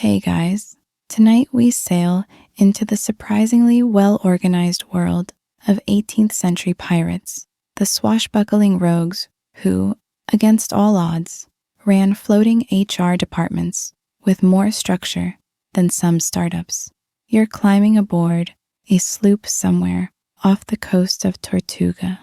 Hey guys, tonight we sail into the surprisingly well-organized world of 18th century pirates, the swashbuckling rogues who, against all odds, ran floating HR departments with more structure than some startups. You're climbing aboard a sloop somewhere off the coast of Tortuga.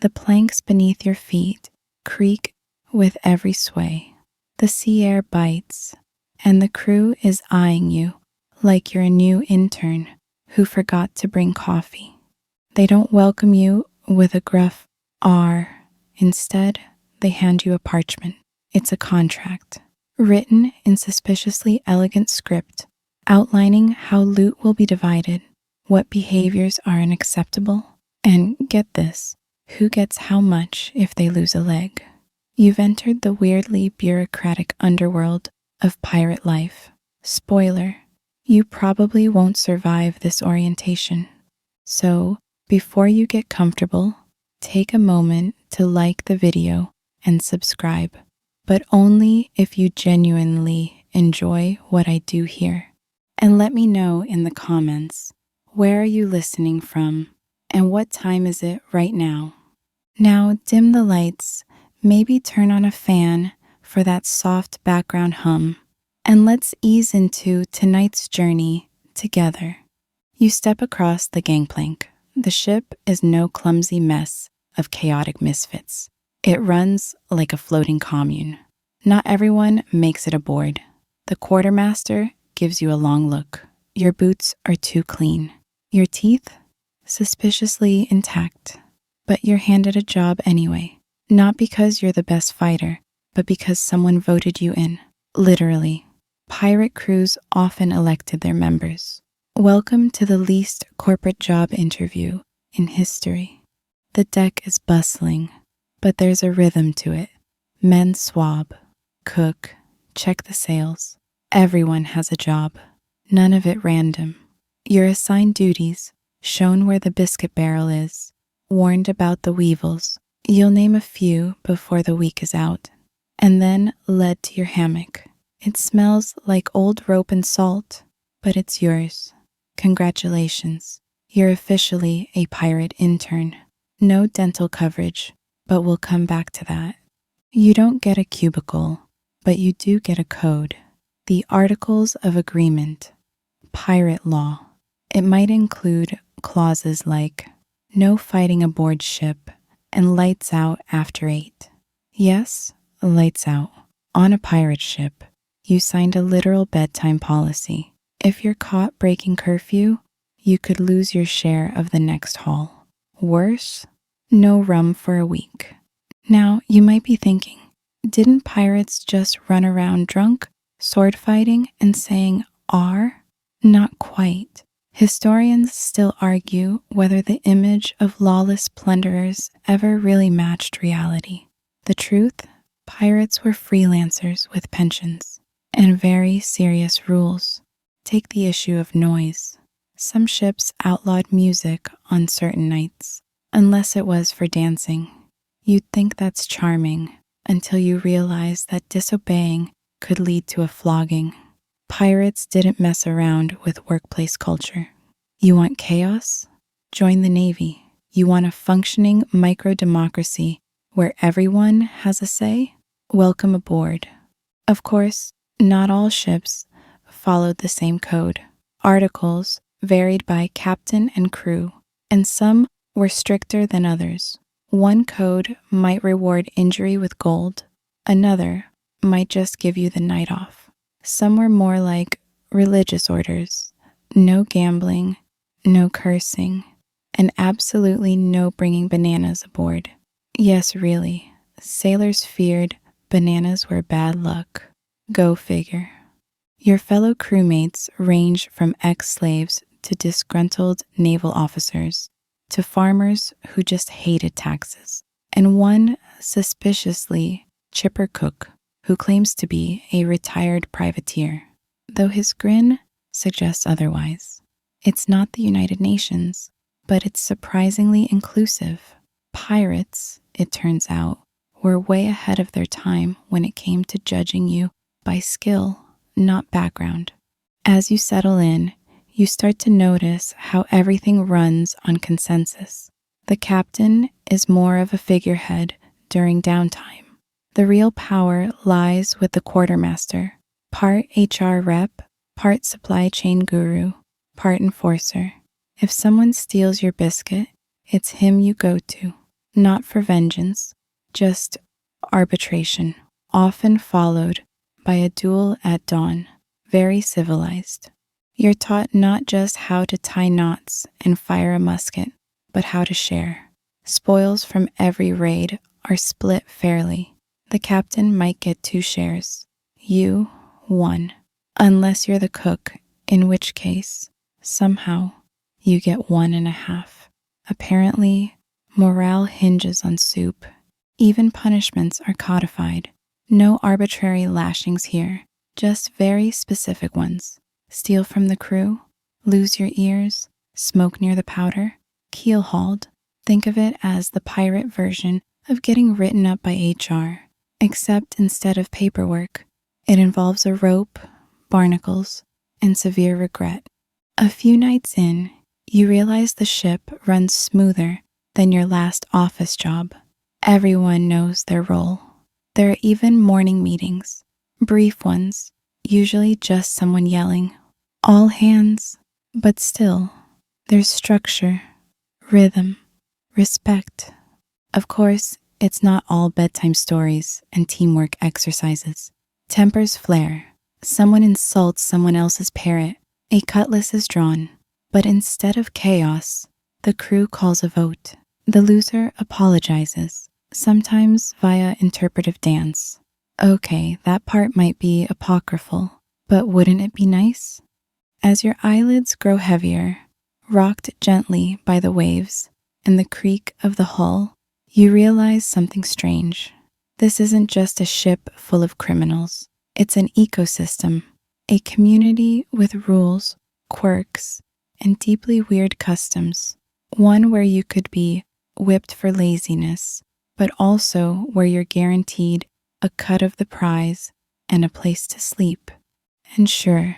The planks beneath your feet creak with every sway. The sea air bites, and the crew is eyeing you like you're a new intern who forgot to bring coffee. They don't welcome you with a gruff R. Instead, they hand you a parchment. It's a contract, written in suspiciously elegant script, outlining how loot will be divided, what behaviors are unacceptable, and get this, who gets how much if they lose a leg. You've entered the weirdly bureaucratic underworld of pirate life. Spoiler, you probably won't survive this orientation. So, before you get comfortable, take a moment to like the video and subscribe, but only if you genuinely enjoy what I do here. And let me know in the comments, where are you listening from and what time is it right now? Now dim the lights, maybe turn on a fan for that soft background hum, and let's ease into tonight's journey together. You step across the gangplank. The ship is no clumsy mess of chaotic misfits. It runs like a floating commune. Not everyone makes it aboard. The quartermaster gives you a long look. Your boots are too clean. Your teeth suspiciously intact. But you're handed a job anyway. Not because you're the best fighter, but because someone voted you in. Literally. Pirate crews often elected their members. Welcome to the least corporate job interview in history. The deck is bustling, but there's a rhythm to it. Men swab, cook, check the sails. Everyone has a job, none of it random. You're assigned duties, shown where the biscuit barrel is, warned about the weevils. You'll name a few before the week is out, and then led to your hammock. It smells like old rope and salt, but it's yours. Congratulations, you're officially a pirate intern. No dental coverage, but we'll come back to that. You don't get a cubicle, but you do get a code. The Articles of Agreement. Pirate law. It might include clauses like no fighting aboard ship and lights out after 8. Yes, lights out. On a pirate ship, you signed a literal bedtime policy. If you're caught breaking curfew, you could lose your share of the next haul. Worse, no rum for a week. Now, you might be thinking, didn't pirates just run around drunk, sword fighting, and saying R? Not quite. Historians still argue whether the image of lawless plunderers ever really matched reality. The truth? Pirates were freelancers with pensions and very serious rules. Take the issue of noise. Some ships outlawed music on certain nights, unless it was for dancing. You'd think that's charming until you realize that disobeying could lead to a flogging. Pirates didn't mess around with workplace culture. You want chaos? Join the Navy. You want a functioning micro-democracy where everyone has a say? Welcome aboard. Of course, not all ships followed the same code. Articles varied by captain and crew, and some were stricter than others. One code might reward injury with gold, another might just give you the night off. Some were more like religious orders. No gambling, no cursing, and absolutely no bringing bananas aboard. Yes, really, sailors feared bananas were bad luck. Go figure. Your fellow crewmates range from ex-slaves to disgruntled naval officers, to farmers who just hated taxes, and one suspiciously chipper cook who claims to be a retired privateer, though his grin suggests otherwise. It's not the United Nations, but it's surprisingly inclusive. Pirates, it turns out, were way ahead of their time when it came to judging you by skill, not background. As you settle in, you start to notice how everything runs on consensus. The captain is more of a figurehead during downtime. The real power lies with the quartermaster, part HR rep, part supply chain guru, part enforcer. If someone steals your biscuit, it's him you go to, not for vengeance, just arbitration, often followed by a duel at dawn, very civilized. You're taught not just how to tie knots and fire a musket, but how to share. Spoils from every raid are split fairly. The captain might get 2 shares. You, 1. Unless you're the cook, in which case, somehow, you get 1.5. Apparently, morale hinges on soup. Even punishments are codified. No arbitrary lashings here, just very specific ones. Steal from the crew, lose your ears, smoke near the powder, keel hauled. Think of it as the pirate version of getting written up by HR, except instead of paperwork, it involves a rope, barnacles, and severe regret. A few nights in, you realize the ship runs smoother than your last office job. Everyone knows their role. There are even morning meetings, brief ones, usually just someone yelling, "All hands," but still, there's structure, rhythm, respect. Of course, it's not all bedtime stories and teamwork exercises. Tempers flare. Someone insults someone else's parrot. A cutlass is drawn. But instead of chaos, the crew calls a vote. The loser apologizes, sometimes via interpretive dance. Okay, that part might be apocryphal, but wouldn't it be nice? As your eyelids grow heavier, rocked gently by the waves and the creak of the hull, you realize something strange. This isn't just a ship full of criminals. It's an ecosystem, a community with rules, quirks, and deeply weird customs. One where you could be whipped for laziness, but also where you're guaranteed a cut of the prize and a place to sleep. And sure,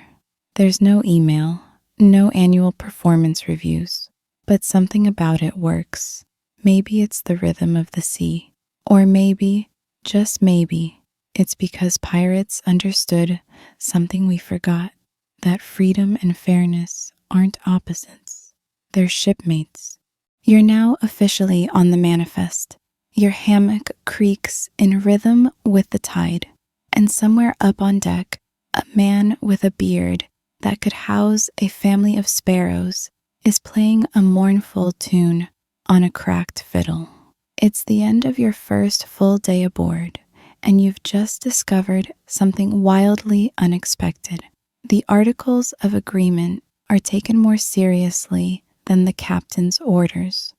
there's no email, no annual performance reviews, but something about it works. Maybe it's the rhythm of the sea, or maybe, just maybe, it's because pirates understood something we forgot, that freedom and fairness aren't opposites, they're shipmates. You're now officially on the manifest. Your hammock creaks in rhythm with the tide, and somewhere up on deck, a man with a beard that could house a family of sparrows is playing a mournful tune on a cracked fiddle. It's the end of your first full day aboard, and you've just discovered something wildly unexpected. The Articles of Agreement are taken more seriously than the captain's orders.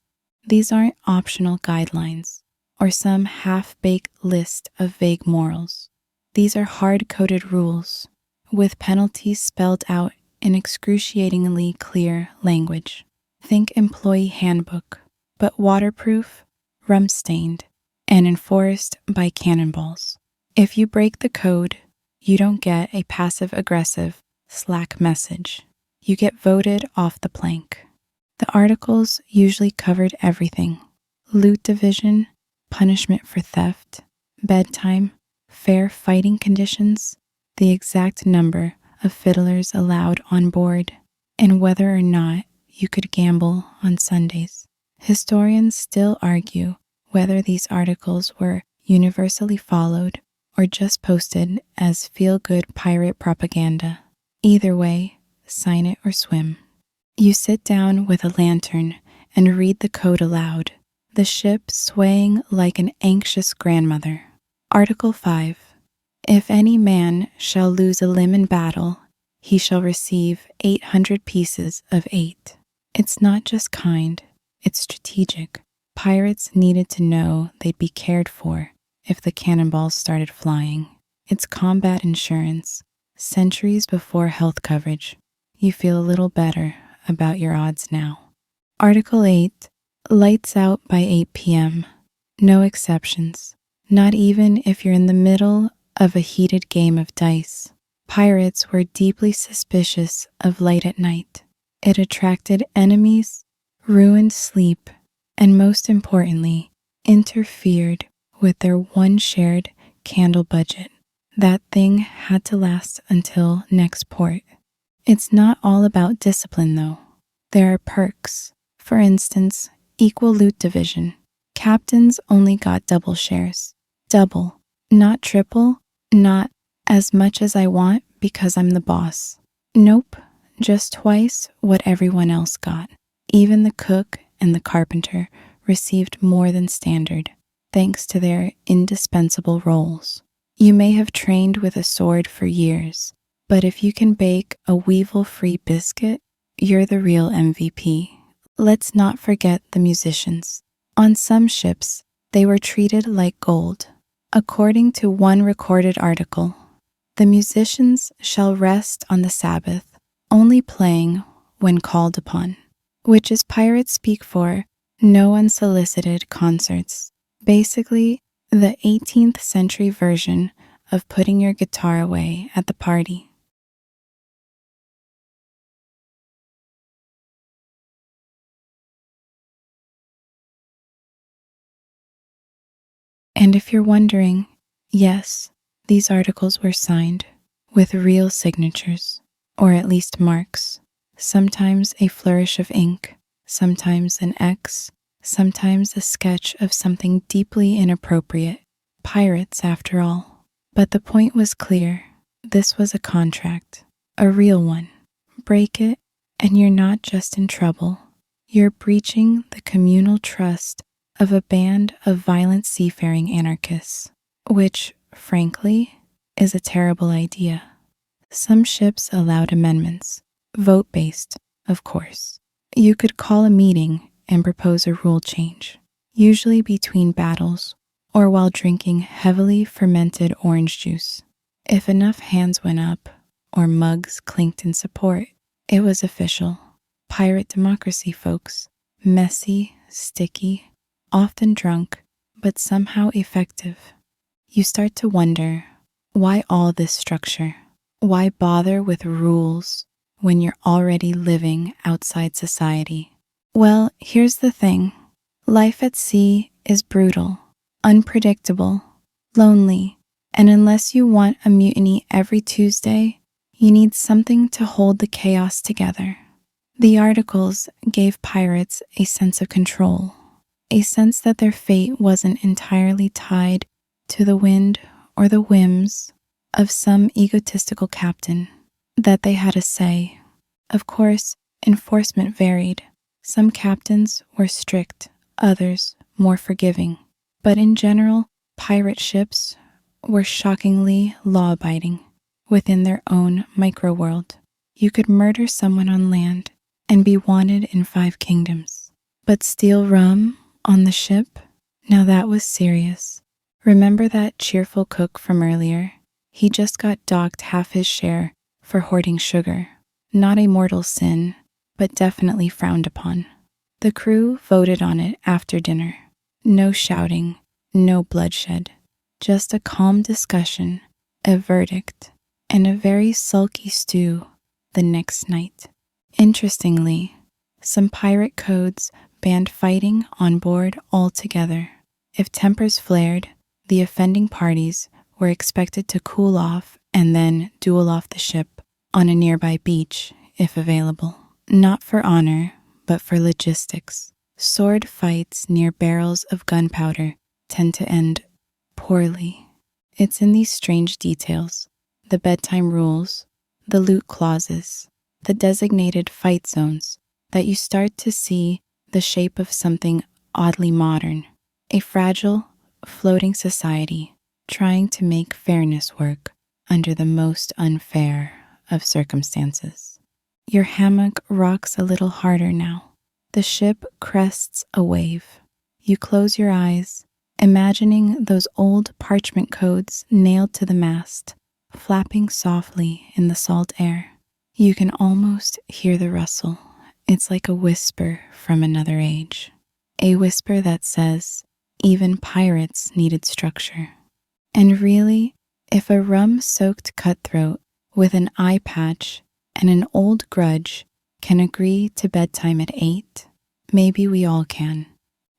These aren't optional guidelines or some half-baked list of vague morals. These are hard-coded rules with penalties spelled out in excruciatingly clear language. Think employee handbook, but waterproof, rum-stained, and enforced by cannonballs. If you break the code, you don't get a passive-aggressive Slack message. You get voted off the plank. The articles usually covered everything: loot division, punishment for theft, bedtime, fair fighting conditions, the exact number of fiddlers allowed on board, and whether or not you could gamble on Sundays. Historians still argue whether these articles were universally followed or just posted as feel-good pirate propaganda. Either way, sign it or swim. You sit down with a lantern and read the code aloud, the ship swaying like an anxious grandmother. Article 5. If any man shall lose a limb in battle, he shall receive 800 pieces of 8. It's not just kind, it's strategic. Pirates needed to know they'd be cared for if the cannonballs started flying. It's combat insurance, centuries before health coverage. You feel a little better about your odds now. Article 8. Lights out by 8 p.m. No exceptions, not even if you're in the middle of a heated game of dice. Pirates were deeply suspicious of light at night. It attracted enemies, ruined sleep, and most importantly, interfered with their one shared candle budget. That thing had to last until next port. It's not all about discipline, though. There are perks. For instance, equal loot division. Captains only got double shares. Double, not triple, not as much as I want because I'm the boss. Nope, just twice what everyone else got. Even the cook and the carpenter received more than standard, thanks to their indispensable roles. You may have trained with a sword for years, but if you can bake a weevil-free biscuit, you're the real MVP. Let's not forget the musicians. On some ships, they were treated like gold. According to one recorded article, the musicians shall rest on the Sabbath, only playing when called upon, which is pirate speak for no unsolicited concerts. Basically, the 18th century version of putting your guitar away at the party. And if you're wondering, yes, these articles were signed with real signatures, or at least marks, sometimes a flourish of ink, sometimes an X, sometimes a sketch of something deeply inappropriate. Pirates, after all. But the point was clear. This was a contract, a real one. Break it, and you're not just in trouble. You're breaching the communal trust of a band of violent seafaring anarchists, which, frankly, is a terrible idea. Some ships allowed amendments, vote-based, of course. You could call a meeting and propose a rule change, usually between battles or while drinking heavily fermented orange juice. If enough hands went up or mugs clinked in support, it was official. Pirate democracy, folks. Messy, sticky, often drunk, but somehow effective. You start to wonder, why all this structure? Why bother with rules when you're already living outside society? Well, here's the thing. Life at sea is brutal, unpredictable, lonely, and unless you want a mutiny every Tuesday, you need something to hold the chaos together. The articles gave pirates a sense of control, a sense that their fate wasn't entirely tied to the wind or the whims of some egotistical captain, that they had a say. Of course, enforcement varied. Some captains were strict, others more forgiving. But in general, pirate ships were shockingly law-abiding within their own micro-world. You could murder someone on land and be wanted in 5 kingdoms. But steal rum on the ship? Now that was serious. Remember that cheerful cook from earlier? He just got docked half his share for hoarding sugar. Not a mortal sin, but definitely frowned upon. The crew voted on it after dinner. No shouting, no bloodshed. Just a calm discussion, a verdict, and a very sulky stew the next night. Interestingly, some pirate codes banned fighting on board altogether. If tempers flared, the offending parties were expected to cool off and then duel off the ship on a nearby beach, if available. Not for honor, but for logistics. Sword fights near barrels of gunpowder tend to end poorly. It's in these strange details, the bedtime rules, the loot clauses, the designated fight zones, that you start to see the shape of something oddly modern, a fragile, floating society trying to make fairness work under the most unfair of circumstances. Your hammock rocks a little harder now. The ship crests a wave. You close your eyes, imagining those old parchment codes nailed to the mast, flapping softly in the salt air. You can almost hear the rustle. It's like a whisper from another age. A whisper that says, even pirates needed structure. And really, if a rum-soaked cutthroat with an eye patch and an old grudge can agree to bedtime at 8, maybe we all can.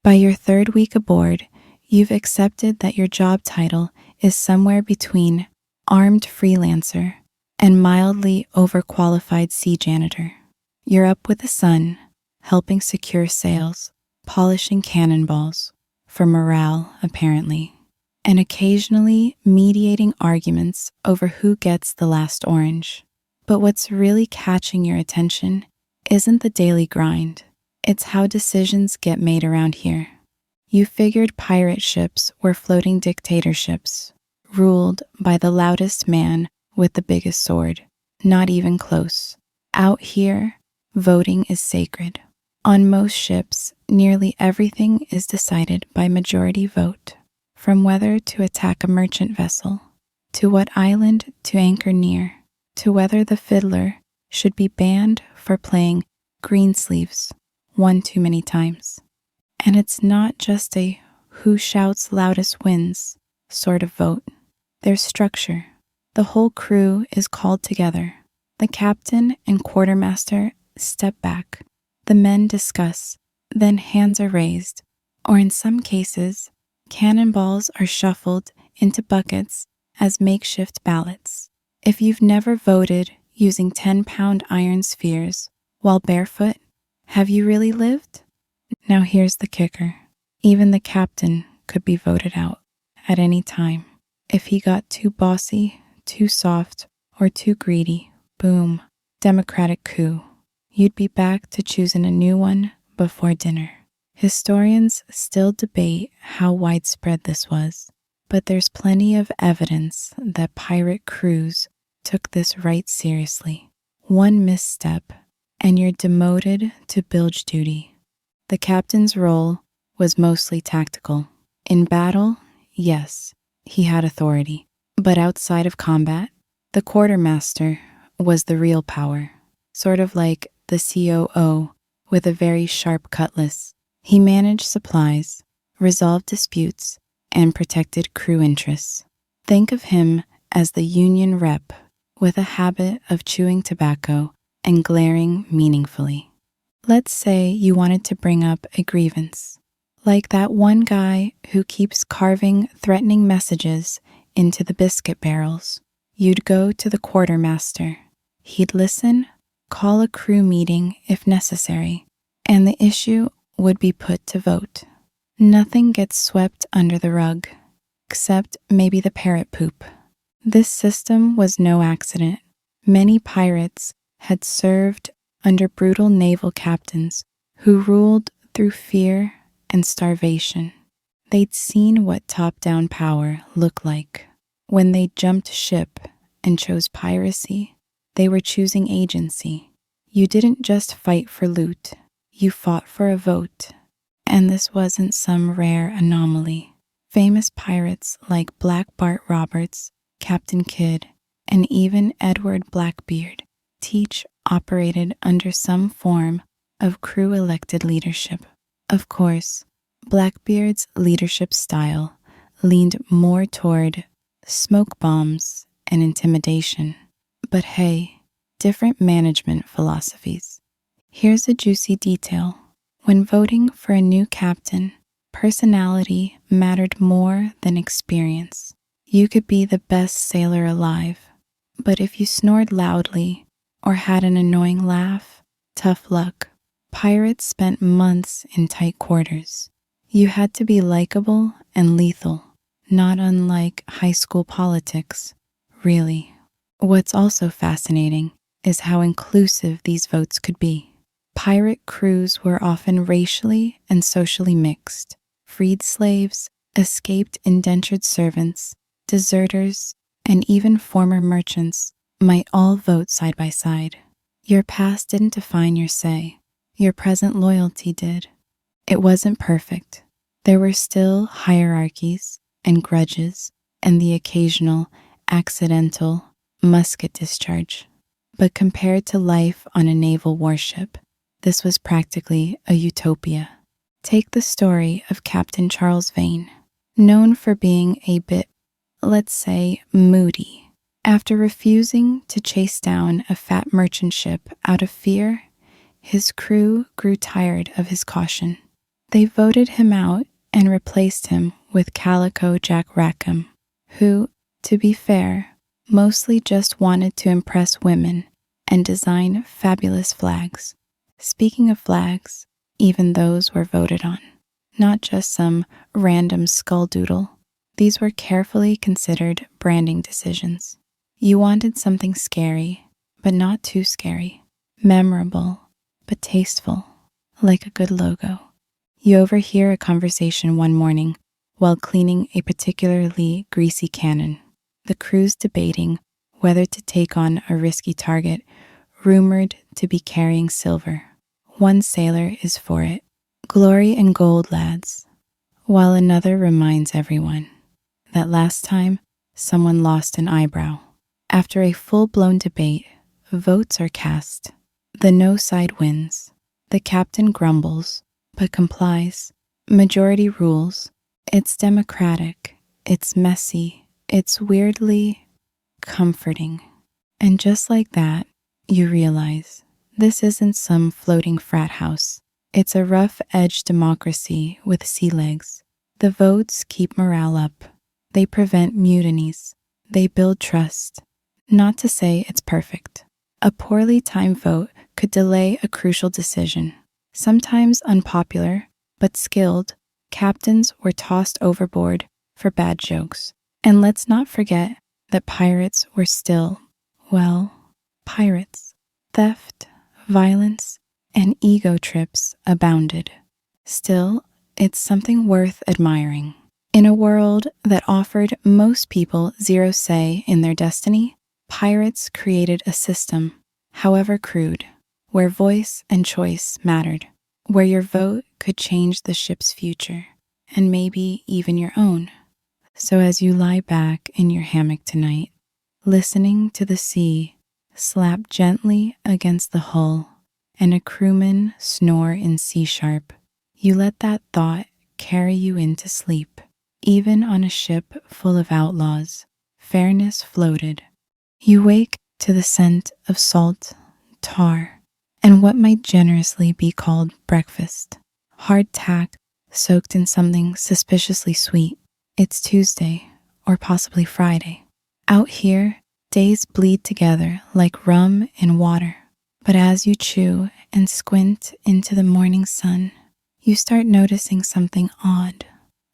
By your 3rd week aboard, you've accepted that your job title is somewhere between armed freelancer and mildly overqualified sea janitor. You're up with the sun, helping secure sails, polishing cannonballs, for morale, apparently, and occasionally mediating arguments over who gets the last orange. But what's really catching your attention isn't the daily grind. It's how decisions get made around here. You figured pirate ships were floating dictatorships, ruled by the loudest man with the biggest sword. Not even close. Out here, voting is sacred. On most ships, nearly everything is decided by majority vote, from whether to attack a merchant vessel, to what island to anchor near, to whether the fiddler should be banned for playing Greensleeves one too many times. And it's not just a who shouts loudest wins sort of vote. There's structure. The whole crew is called together. The captain and quartermaster step back. The men discuss. Then hands are raised. Or in some cases, cannonballs are shuffled into buckets as makeshift ballots. If you've never voted using 10-pound iron spheres while barefoot, have you really lived? Now here's the kicker. Even the captain could be voted out at any time. If he got too bossy, too soft, or too greedy, boom, democratic coup. You'd be back to choosing a new one before dinner. Historians still debate how widespread this was, but there's plenty of evidence that pirate crews took this right seriously. One misstep, and you're demoted to bilge duty. The captain's role was mostly tactical. In battle, yes, he had authority. But outside of combat, the quartermaster was the real power, sort of like the COO with a very sharp cutlass. He managed supplies, resolved disputes, and protected crew interests. Think of him as the union rep with a habit of chewing tobacco and glaring meaningfully. Let's say you wanted to bring up a grievance, like that one guy who keeps carving threatening messages into the biscuit barrels. You'd go to the quartermaster. He'd listen, call a crew meeting if necessary, and the issue would be put to vote. Nothing gets swept under the rug, except maybe the parrot poop. This system was no accident. Many pirates had served under brutal naval captains who ruled through fear and starvation. They'd seen what top-down power looked like. When they jumped ship and chose piracy, they were choosing agency. You didn't just fight for loot, you fought for a vote. And this wasn't some rare anomaly. Famous pirates like Black Bart Roberts, Captain Kidd, and even Edward Blackbeard Teach operated under some form of crew-elected leadership. Of course, Blackbeard's leadership style leaned more toward smoke bombs and intimidation. But hey, different management philosophies. Here's a juicy detail. When voting for a new captain, personality mattered more than experience. You could be the best sailor alive, but if you snored loudly or had an annoying laugh, tough luck. Pirates spent months in tight quarters. You had to be likable and lethal, not unlike high school politics, really. What's also fascinating is how inclusive these votes could be. Pirate crews were often racially and socially mixed. Freed slaves, escaped indentured servants, deserters, and even former merchants might all vote side by side. Your past didn't define your say. Your present loyalty did. It wasn't perfect. There were still hierarchies and grudges and the occasional accidental musket discharge. But compared to life on a naval warship, this was practically a utopia. Take the story of Captain Charles Vane, known for being a bit, let's say, moody. After refusing to chase down a fat merchant ship out of fear, his crew grew tired of his caution. They voted him out and replaced him with Calico Jack Rackham, who, to be fair, mostly just wanted to impress women and design fabulous flags. Speaking of flags, even those were voted on, not just some random skull-doodle. These were carefully considered branding decisions. You wanted something scary, but not too scary, memorable, but tasteful, like a good logo. You overhear a conversation one morning while cleaning a particularly greasy cannon. The crew's debating whether to take on a risky target rumored to be carrying silver. One sailor is for it. Glory and gold, lads. While another reminds everyone that last time someone lost an eyebrow. After a full-blown debate, votes are cast. The no side wins. The captain grumbles, but complies. Majority rules. It's democratic. It's messy. It's weirdly comforting. And just like that, you realize this isn't some floating frat house. It's a rough-edged democracy with sea legs. The votes keep morale up. They prevent mutinies. They build trust. Not to say it's perfect. A poorly timed vote could delay a crucial decision. Sometimes unpopular, but skilled, captains were tossed overboard for bad jokes. And let's not forget that pirates were still, well, pirates. Theft, violence, and ego trips abounded. Still, it's something worth admiring. In a world that offered most people zero say in their destiny, pirates created a system, however crude, where voice and choice mattered, where your vote could change the ship's future, and maybe even your own. So as you lie back in your hammock tonight, listening to the sea slap gently against the hull and a crewman snore in C-sharp, you let that thought carry you into sleep. Even on a ship full of outlaws, fairness floated. You wake to the scent of salt, tar, and what might generously be called breakfast. Hardtack soaked in something suspiciously sweet. It's Tuesday, or possibly Friday. Out here, days bleed together like rum and water. But as you chew and squint into the morning sun, you start noticing something odd.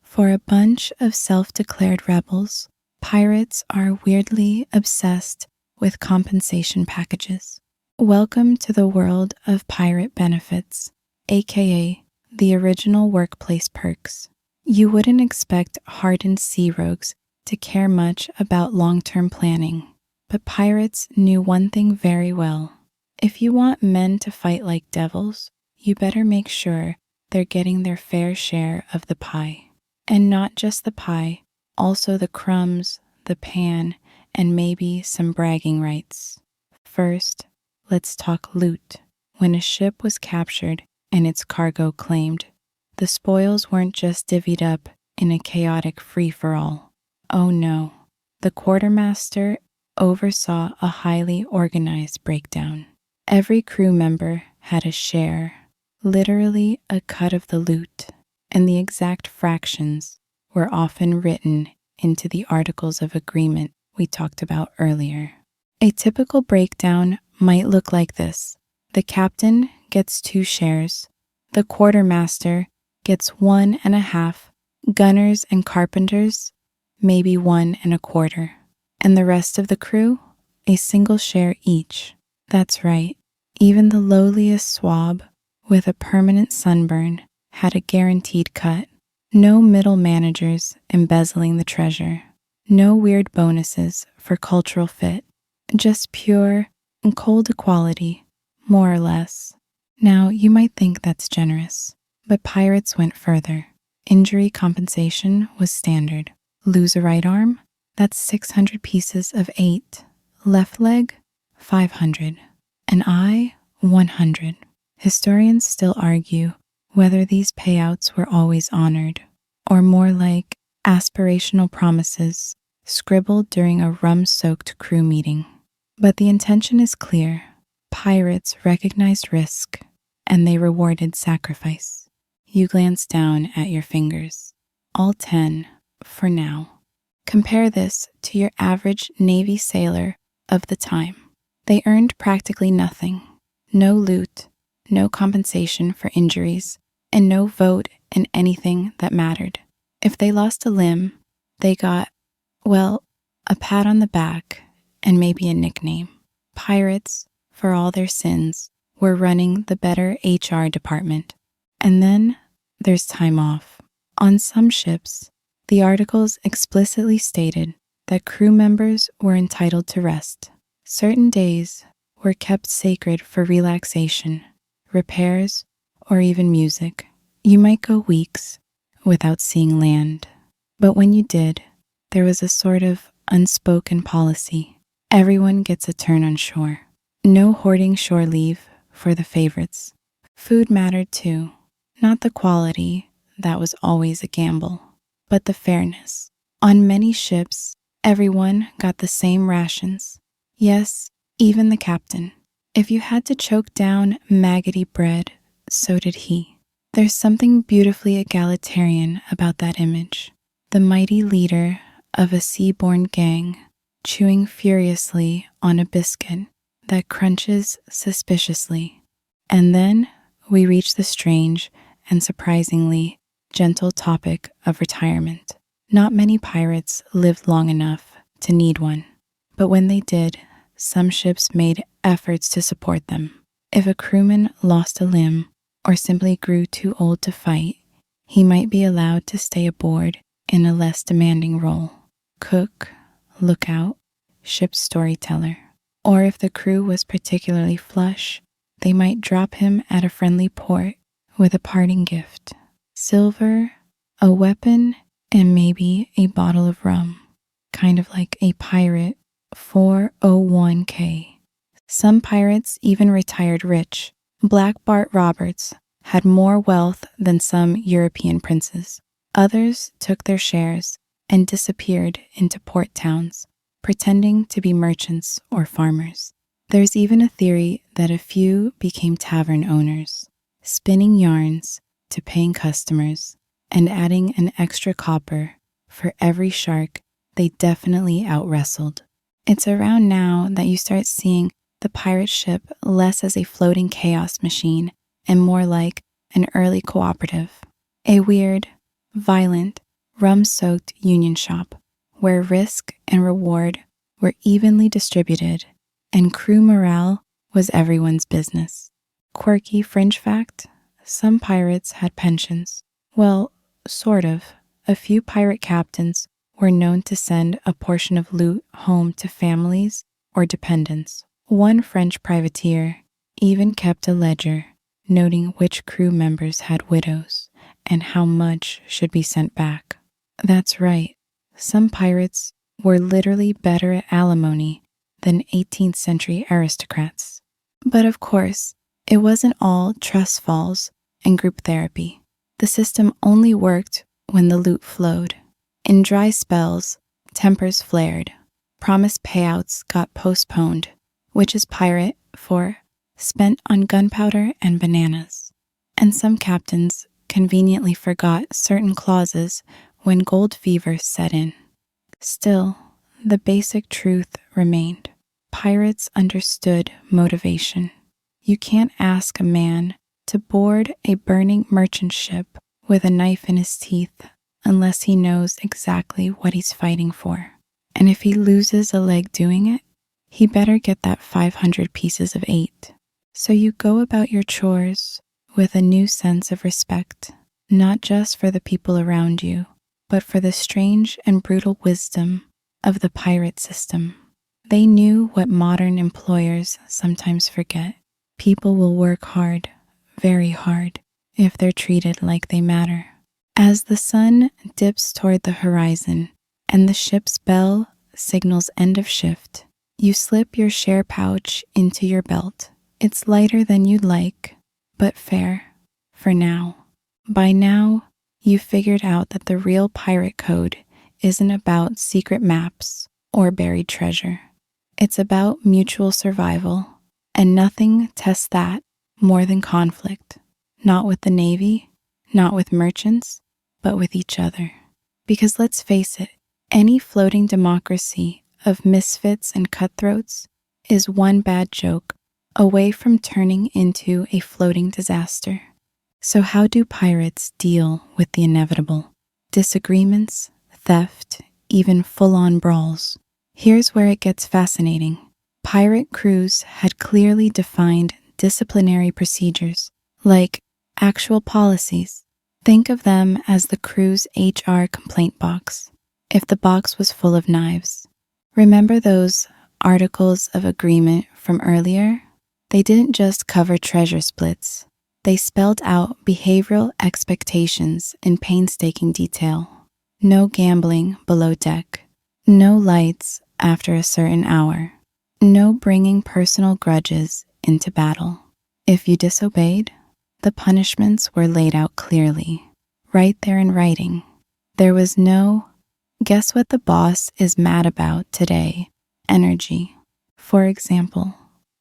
For a bunch of self-declared rebels, pirates are weirdly obsessed with compensation packages. Welcome to the world of pirate benefits, aka the original workplace perks. You wouldn't expect hardened sea rogues to care much about long-term planning, but pirates knew one thing very well. If you want men to fight like devils, you better make sure they're getting their fair share of the pie. And not just the pie, also the crumbs, the pan, and maybe some bragging rights. First, let's talk loot. When a ship was captured and its cargo claimed, the spoils weren't just divvied up in a chaotic free-for-all. Oh no, the quartermaster oversaw a highly organized breakdown. Every crew member had a share, literally a cut of the loot, and the exact fractions were often written into the articles of agreement we talked about earlier. A typical breakdown might look like this. The captain gets 2 shares, the quartermaster gets 1.5, gunners and carpenters maybe 1.25, and the rest of the crew a single share each. That's right, even the lowliest swab with a permanent sunburn had a guaranteed cut. No middle managers embezzling the treasure. No weird bonuses for cultural fit. Just pure and cold equality, more or less. Now, you might think that's generous, but pirates went further. Injury compensation was standard. Lose a right arm? That's 600 pieces of 8. Left leg? 500. An eye? 100. Historians still argue whether these payouts were always honored, or more like aspirational promises scribbled during a rum-soaked crew meeting. But the intention is clear. Pirates recognized risk, and they rewarded sacrifice. You glance down at your fingers. All 10, for now. Compare this to your average Navy sailor of the time. They earned practically nothing. No loot, no compensation for injuries, and no vote in anything that mattered. If they lost a limb, they got, well, a pat on the back and maybe a nickname. Pirates, for all their sins, were running the better HR department. And then there's time off. On some ships, the articles explicitly stated that crew members were entitled to rest. Certain days were kept sacred for relaxation, repairs, or even music. You might go weeks without seeing land, but when you did, there was a sort of unspoken policy. Everyone gets a turn on shore. No hoarding shore leave for the favorites. Food mattered too, not the quality, that was always a gamble, but the fairness. On many ships, everyone got the same rations. Yes, even the captain. If you had to choke down maggoty bread, so did he. There's something beautifully egalitarian about that image. The mighty leader of a sea-born gang chewing furiously on a biscuit that crunches suspiciously. And then we reach the strange and surprisingly gentle topic of retirement. Not many pirates lived long enough to need one, but when they did, some ships made efforts to support them. If a crewman lost a limb or simply grew too old to fight, he might be allowed to stay aboard in a less demanding role. Cook, lookout, ship's storyteller. Or if the crew was particularly flush, they might drop him at a friendly port with a parting gift. Silver, a weapon, and maybe a bottle of rum. Kind of like a pirate 401k. Some pirates even retired rich. Black Bart Roberts had more wealth than some European princes. Others took their shares and disappeared into port towns, pretending to be merchants or farmers. There's even a theory that a few became tavern owners, spinning yarns to paying customers and adding an extra copper for every shark they definitely out-wrestled. It's around now that you start seeing the pirate ship less as a floating chaos machine and more like an early cooperative, a weird, violent, rum-soaked union shop where risk and reward were evenly distributed and crew morale was everyone's business. Quirky fringe fact, some pirates had pensions. Well, sort of. A few pirate captains were known to send a portion of loot home to families or dependents. One French privateer even kept a ledger noting which crew members had widows and how much should be sent back. That's right, some pirates were literally better at alimony than 18th century aristocrats. But of course, it wasn't all trust falls and group therapy. The system only worked when the loot flowed. In dry spells, tempers flared. Promised payouts got postponed, which is pirate for spent on gunpowder and bananas. And some captains conveniently forgot certain clauses when gold fever set in. Still, the basic truth remained. Pirates understood motivation. You can't ask a man to board a burning merchant ship with a knife in his teeth unless he knows exactly what he's fighting for. And if he loses a leg doing it, he better get that 500 pieces of 8. So you go about your chores with a new sense of respect, not just for the people around you, but for the strange and brutal wisdom of the pirate system. They knew what modern employers sometimes forget. People will work hard, very hard, if they're treated like they matter. As the sun dips toward the horizon and the ship's bell signals end of shift, you slip your share pouch into your belt. It's lighter than you'd like, but fair, for now. By now, you've figured out that the real pirate code isn't about secret maps or buried treasure. It's about mutual survival, and nothing tests that more than conflict. Not with the Navy, not with merchants, but with each other. Because let's face it, any floating democracy of misfits and cutthroats is one bad joke away from turning into a floating disaster. So how do pirates deal with the inevitable? Disagreements, theft, even full-on brawls. Here's where it gets fascinating. Pirate crews had clearly defined disciplinary procedures, like actual policies. Think of them as the crew's HR complaint box, if the box was full of knives. Remember those articles of agreement from earlier? They didn't just cover treasure splits. They spelled out behavioral expectations in painstaking detail. No gambling below deck. No lights after a certain hour. No bringing personal grudges into battle. If you disobeyed, the punishments were laid out clearly, right there in writing. There was no, guess what the boss is mad about today, energy. For example,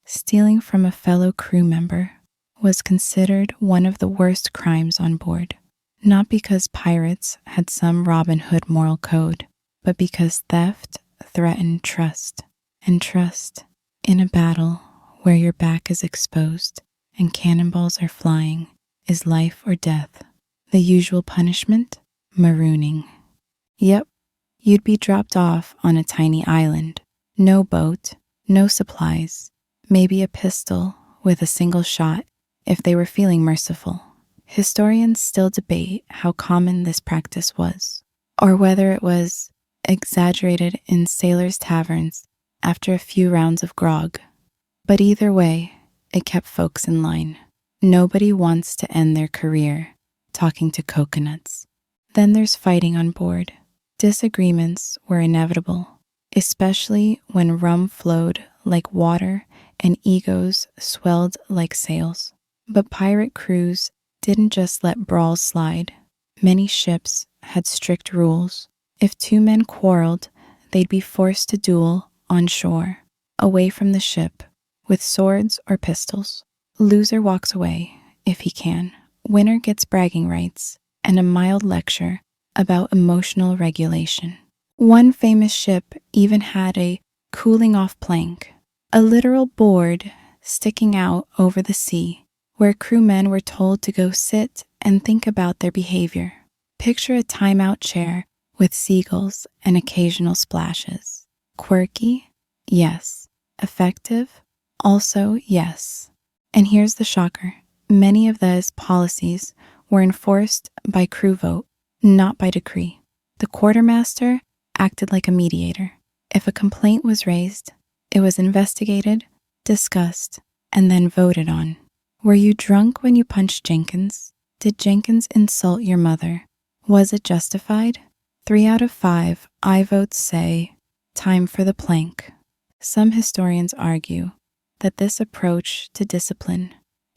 stealing from a fellow crew member was considered one of the worst crimes on board, not because pirates had some Robin Hood moral code, but because theft threatened trust, and trust in a battle where your back is exposed and cannonballs are flying is life or death. The usual punishment? Marooning. Yep, you'd be dropped off on a tiny island. No boat, no supplies, maybe a pistol with a single shot if they were feeling merciful. Historians still debate how common this practice was, or whether it was exaggerated in sailors' taverns after a few rounds of grog. But either way, it kept folks in line. Nobody wants to end their career talking to coconuts. Then there's fighting on board. Disagreements were inevitable, especially when rum flowed like water and egos swelled like sails. But pirate crews didn't just let brawls slide. Many ships had strict rules. If two men quarreled, they'd be forced to duel on shore, away from the ship, with swords or pistols. Loser walks away, if he can. Winner gets bragging rights and a mild lecture about emotional regulation. One famous ship even had a cooling-off plank, a literal board sticking out over the sea, where crewmen were told to go sit and think about their behavior. Picture a timeout chair with seagulls and occasional splashes. Quirky? Yes. Effective? Also yes. And here's the shocker. Many of those policies were enforced by crew vote, not by decree. The quartermaster acted like a mediator. If a complaint was raised, it was investigated, discussed, and then voted on. Were you drunk when you punched Jenkins? Did Jenkins insult your mother? Was it justified? 3 out of 5 I votes say, time for the plank. Some historians argue that this approach to discipline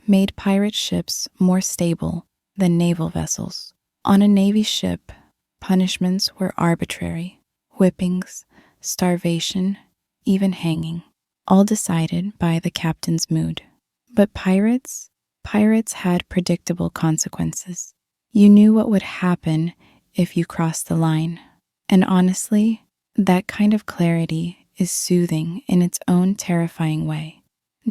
made pirate ships more stable than naval vessels. On a Navy ship, punishments were arbitrary. Whippings, starvation, even hanging, all decided by the captain's mood. But pirates had predictable consequences. You knew what would happen if you crossed the line. And honestly, that kind of clarity is soothing in its own terrifying way.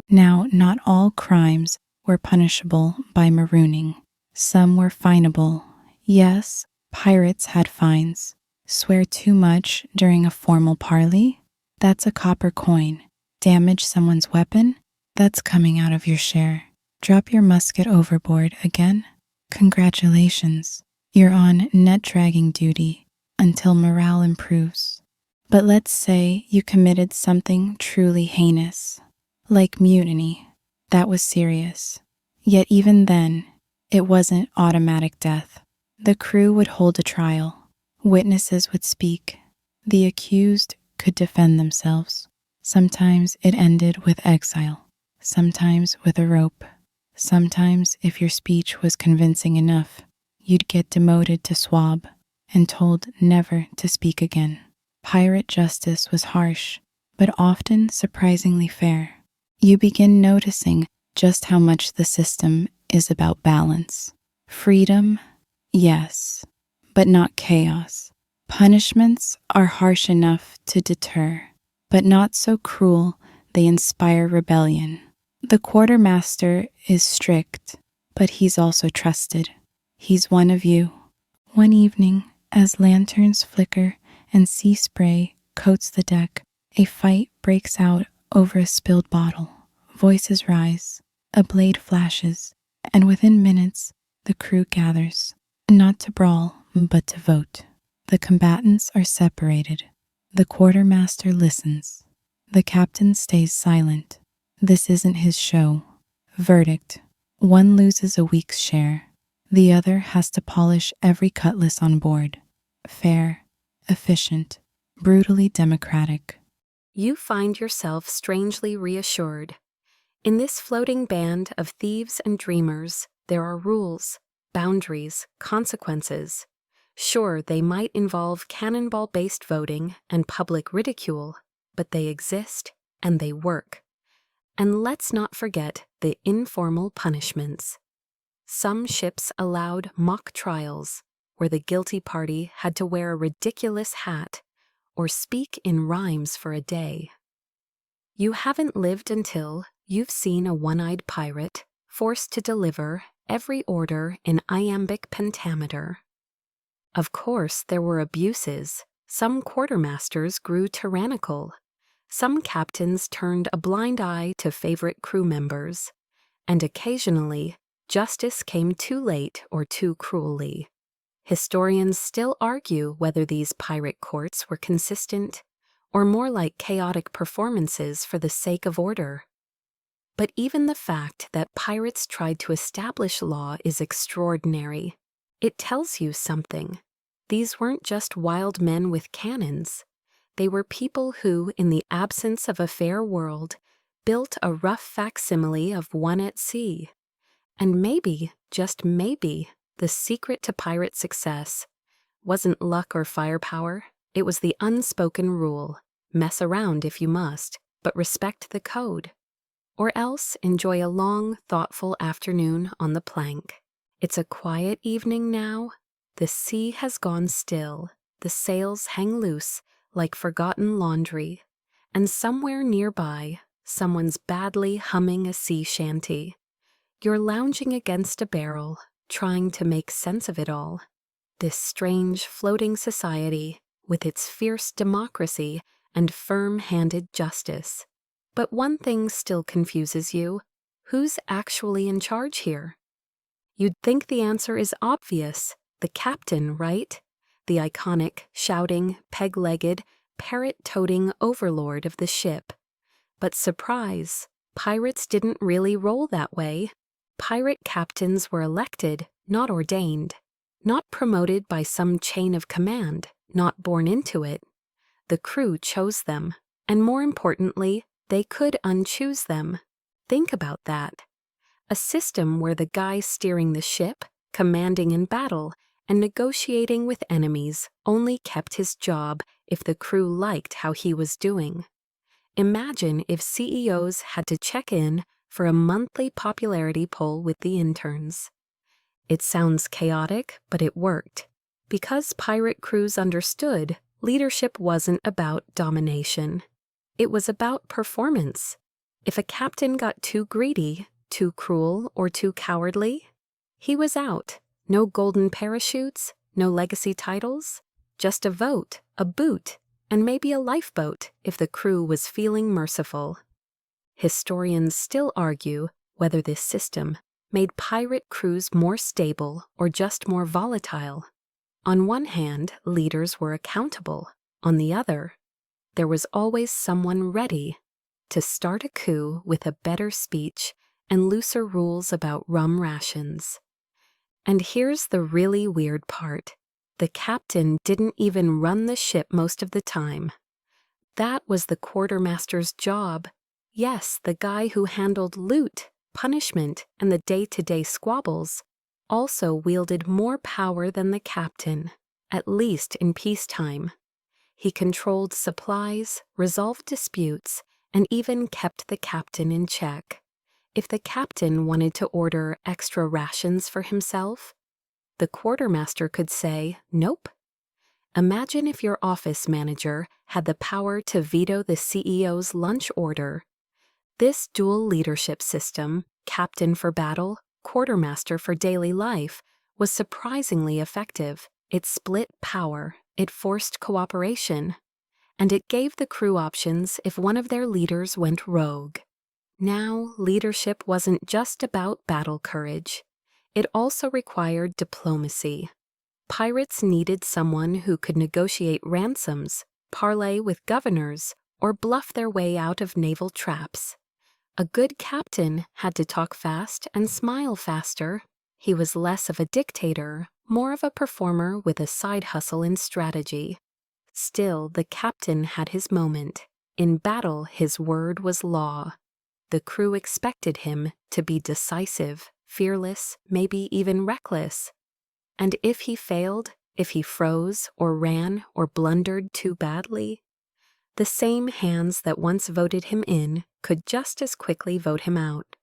Now, not all crimes were punishable by marooning. Some were finable. Yes, pirates had fines. Swear too much during a formal parley? That's a copper coin. Damage someone's weapon? That's coming out of your share. Drop your musket overboard again? Congratulations. You're on net dragging duty until morale improves. But let's say you committed something truly heinous, like mutiny. That was serious. Yet even then, it wasn't automatic death. The crew would hold a trial. Witnesses would speak. The accused could defend themselves. Sometimes it ended with exile. Sometimes with a rope. Sometimes, if your speech was convincing enough, you'd get demoted to swab. and told never to speak again. Pirate justice was harsh, but often surprisingly fair. You begin noticing just how much the system is about balance. Freedom, yes, but not chaos. Punishments are harsh enough to deter, but not so cruel they inspire rebellion. The quartermaster is strict, but he's also trusted. He's one of you. One evening, as lanterns flicker and sea spray coats the deck, a fight breaks out over a spilled bottle. Voices rise, a blade flashes, and within minutes, the crew gathers, not to brawl, but to vote. The combatants are separated. The quartermaster listens. The captain stays silent. This isn't his show. Verdict: one loses a week's share. The other has to polish every cutlass on board. Fair, efficient, brutally democratic. You find yourself strangely reassured. In this floating band of thieves and dreamers, there are rules, boundaries, consequences. Sure, they might involve cannonball-based voting and public ridicule, but they exist and they work. And let's not forget the informal punishments. Some ships allowed mock trials, where the guilty party had to wear a ridiculous hat or speak in rhymes for a day. You haven't lived until you've seen a one-eyed pirate forced to deliver every order in iambic pentameter. Of course, there were abuses. Some quartermasters grew tyrannical. Some captains turned a blind eye to favorite crew members. And occasionally, justice came too late or too cruelly. Historians still argue whether these pirate courts were consistent or more like chaotic performances for the sake of order. But even the fact that pirates tried to establish law is extraordinary. It tells you something. These weren't just wild men with cannons. They were people who, in the absence of a fair world, built a rough facsimile of one at sea. And maybe, just maybe, the secret to pirate success wasn't luck or firepower. It was the unspoken rule: mess around if you must, but respect the code. Or else enjoy a long, thoughtful afternoon on the plank. It's a quiet evening now. The sea has gone still. The sails hang loose like forgotten laundry. And somewhere nearby, someone's badly humming a sea shanty. You're lounging against a barrel, trying to make sense of it all. This strange, floating society, with its fierce democracy and firm-handed justice. But one thing still confuses you. Who's actually in charge here? You'd think the answer is obvious. The captain, right? The iconic, shouting, peg-legged, parrot-toting overlord of the ship. But surprise, pirates didn't really roll that way. Pirate captains were elected, not ordained. Not promoted by some chain of command, not born into it. The crew chose them, and more importantly, they could unchoose them. Think about that. A system where the guy steering the ship, commanding in battle, and negotiating with enemies only kept his job if the crew liked how he was doing. Imagine if CEOs had to check in for a monthly popularity poll with the interns. It sounds chaotic, but it worked. Because pirate crews understood, leadership wasn't about domination. It was about performance. If a captain got too greedy, too cruel, or too cowardly, he was out. No golden parachutes, no legacy titles, just a vote, a boot, and maybe a lifeboat if the crew was feeling merciful. Historians still argue whether this system made pirate crews more stable or just more volatile. On one hand, leaders were accountable. On the other, there was always someone ready to start a coup with a better speech and looser rules about rum rations. And here's the really weird part. The captain didn't even run the ship most of the time. That was the quartermaster's job. Yes, the guy who handled loot, punishment, and the day-to-day squabbles also wielded more power than the captain. at least in peacetime. He controlled supplies, resolved disputes, and even kept the captain in check. If the captain wanted to order extra rations for himself, the quartermaster could say, "Nope." Imagine if your office manager had the power to veto the CEO's lunch order. This dual leadership system, captain for battle, quartermaster for daily life, was surprisingly effective. It split power, it forced cooperation, and it gave the crew options if one of their leaders went rogue. Now, leadership wasn't just about battle courage. It also required diplomacy. Pirates needed someone who could negotiate ransoms, parley with governors, or bluff their way out of naval traps. A good captain had to talk fast and smile faster. He was less of a dictator, more of a performer with a side hustle in strategy. Still, the captain had his moment. In battle, his word was law. The crew expected him to be decisive, fearless, maybe even reckless. And if he failed, if he froze or ran or blundered too badly, the same hands that once voted him in could just as quickly vote him out.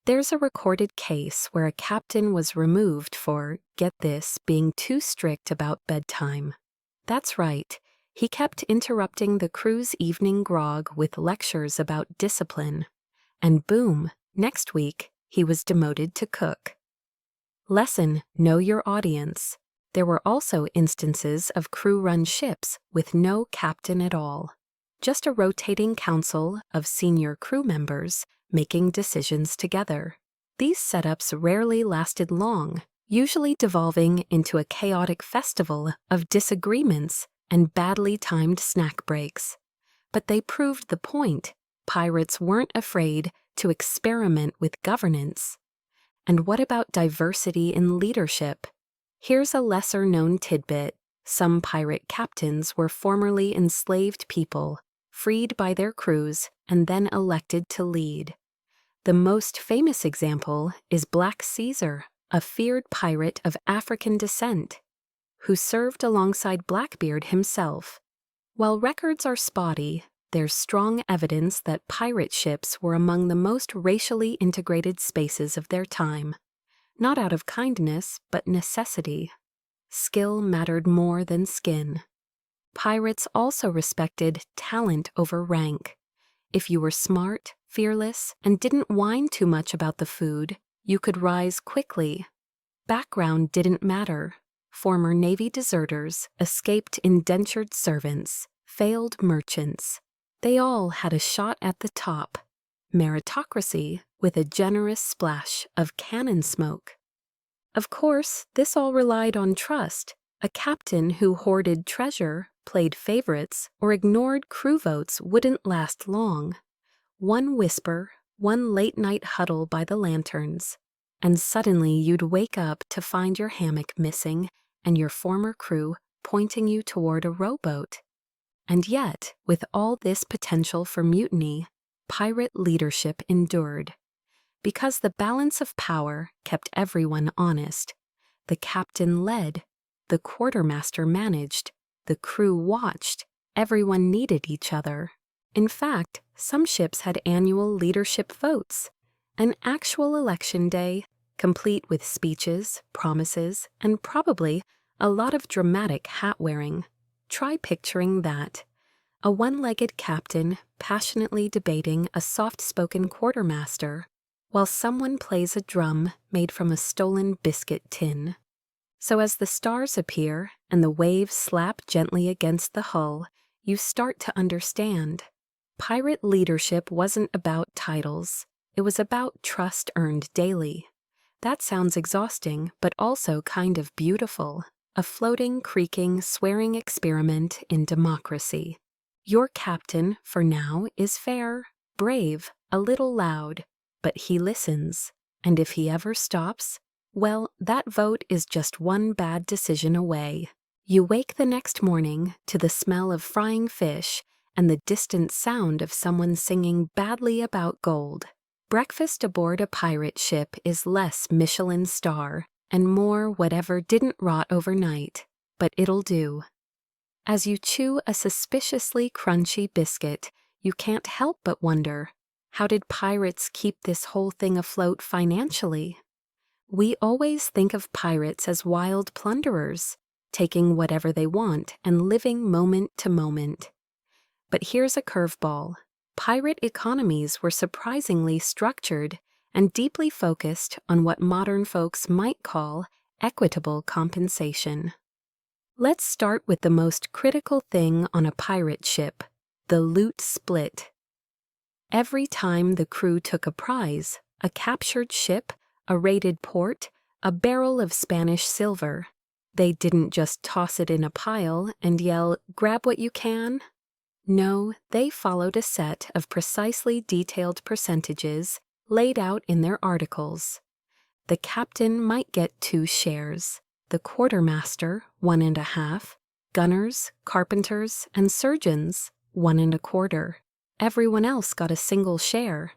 There's a recorded case where a captain was removed for, get this, being too strict about bedtime. That's right, he kept interrupting the crew's evening grog with lectures about discipline. And boom, next week, he was demoted to cook. Lesson: know your audience. There were also instances of crew-run ships with no captain at all. Just a rotating council of senior crew members making decisions together. These setups rarely lasted long, usually devolving into a chaotic festival of disagreements and badly timed snack breaks. But they proved the point. Pirates weren't afraid to experiment with governance. And what about diversity in leadership? Here's a lesser-known tidbit. Some pirate captains were formerly enslaved people, freed by their crews, and then elected to lead. The most famous example is Black Caesar, a feared pirate of African descent, who served alongside Blackbeard himself. While records are spotty, there's strong evidence that pirate ships were among the most racially integrated spaces of their time. Not out of kindness, but necessity. Skill mattered more than skin. Pirates also respected talent over rank. If you were smart, fearless, and didn't whine too much about the food, you could rise quickly. Background didn't matter. Former Navy deserters, escaped indentured servants, failed merchants. They all had a shot at the top. Meritocracy with a generous splash of cannon smoke. Of course, this all relied on trust. A captain who hoarded treasure, played favorites, or ignored crew votes wouldn't last long. One whisper, one late-night huddle by the lanterns, and suddenly you'd wake up to find your hammock missing and your former crew pointing you toward a rowboat. And yet, with all this potential for mutiny, pirate leadership endured. Because the balance of power kept everyone honest. The captain led, the quartermaster managed, the crew watched, everyone needed each other. In fact, some ships had annual leadership votes, an actual election day, complete with speeches, promises, and probably a lot of dramatic hat-wearing. Try picturing that. A one-legged captain passionately debating a soft-spoken quartermaster, while someone plays a drum made from a stolen biscuit tin. So as the stars appear and the waves slap gently against the hull, you start to understand. Pirate leadership wasn't about titles. It was about trust earned daily. That sounds exhausting, but also kind of beautiful. A floating, creaking, swearing experiment in democracy. Your captain, for now, is fair, brave, a little loud, but he listens. And if he ever stops, well, that vote is just one bad decision away. You wake the next morning to the smell of frying fish and the distant sound of someone singing badly about gold. Breakfast aboard a pirate ship is less Michelin star and more whatever didn't rot overnight. but it'll do. As you chew a suspiciously crunchy biscuit, you can't help but wonder, how did pirates keep this whole thing afloat financially? We always think of pirates as wild plunderers, taking whatever they want and living moment to moment. But here's a curveball. Pirate economies were surprisingly structured and deeply focused on what modern folks might call equitable compensation. Let's start with the most critical thing on a pirate ship, the loot split. Every time the crew took a prize, a captured ship, a raided port, a barrel of Spanish silver, they didn't just toss it in a pile and yell, "Grab what you can." No, they followed a set of precisely detailed percentages laid out in their articles. The captain might get 2 shares, the quartermaster 1.5, gunners, carpenters, and surgeons 1.25. Everyone else got a single share.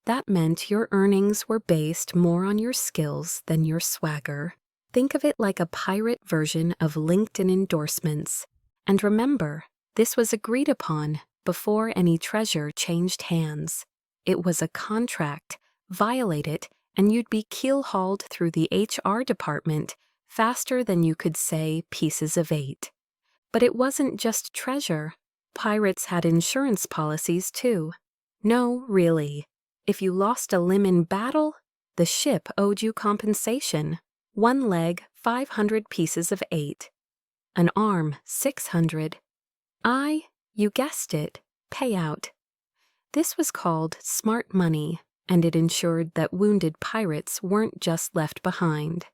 That meant your earnings were based more on your skills than your swagger. Think of it like a pirate version of LinkedIn endorsements. And remember, this was agreed upon before any treasure changed hands. It was a contract. Violate it, and you'd be keel-hauled through the HR department faster than you could say pieces of 8. But it wasn't just treasure. Pirates had insurance policies too. No, really. If you lost a limb in battle, the ship owed you compensation. 1 leg, 500 pieces of 8. An arm, 600. You guessed it, payout. This was called smart money, and it ensured that wounded pirates weren't just left behind.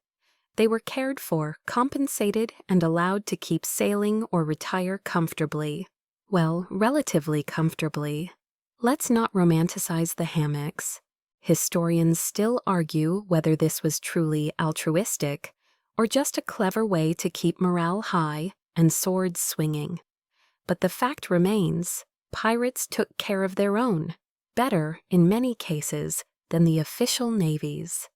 They were cared for, compensated, and allowed to keep sailing or retire comfortably. Well, relatively comfortably. Let's not romanticize the hammocks. Historians still argue whether this was truly altruistic or just a clever way to keep morale high and swords swinging. But the fact remains, pirates took care of their own, better, in many cases, than the official navies.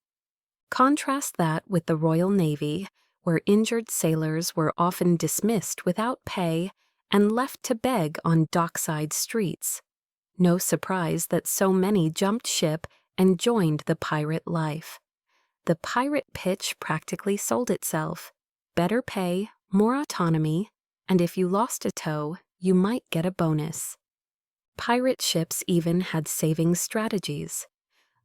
Contrast that with the Royal Navy, where injured sailors were often dismissed without pay and left to beg on dockside streets. No surprise that so many jumped ship and joined the pirate life. The pirate pitch practically sold itself. Better pay, more autonomy, and if you lost a toe, you might get a bonus. Pirate ships even had saving strategies.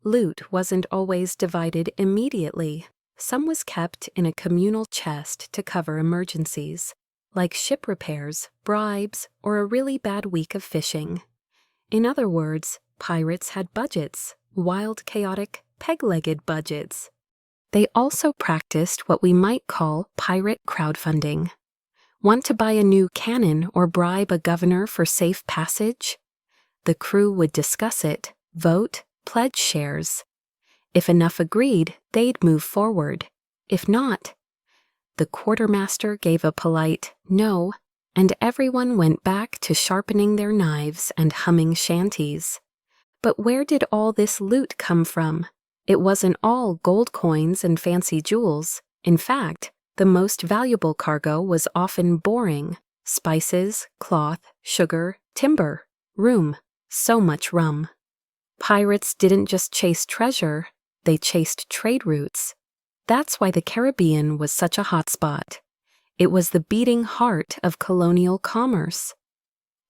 Loot wasn't always divided immediately. Some was kept in a communal chest to cover emergencies, like ship repairs, bribes, or a really bad week of fishing. In other words, pirates had budgets, wild, chaotic, peg-legged budgets. They also practiced what we might call pirate crowdfunding. Want to buy a new cannon or bribe a governor for safe passage? The crew would discuss it, vote, pledge shares. If enough agreed, they'd move forward. If not, the quartermaster gave a polite no, and everyone went back to sharpening their knives and humming shanties. But where did all this loot come from? It wasn't all gold coins and fancy jewels. In fact, the most valuable cargo was often boring: spices, cloth, sugar, timber, rum, so much rum. Pirates didn't just chase treasure, they chased trade routes. That's why the Caribbean was such a hotspot. It was the beating heart of colonial commerce.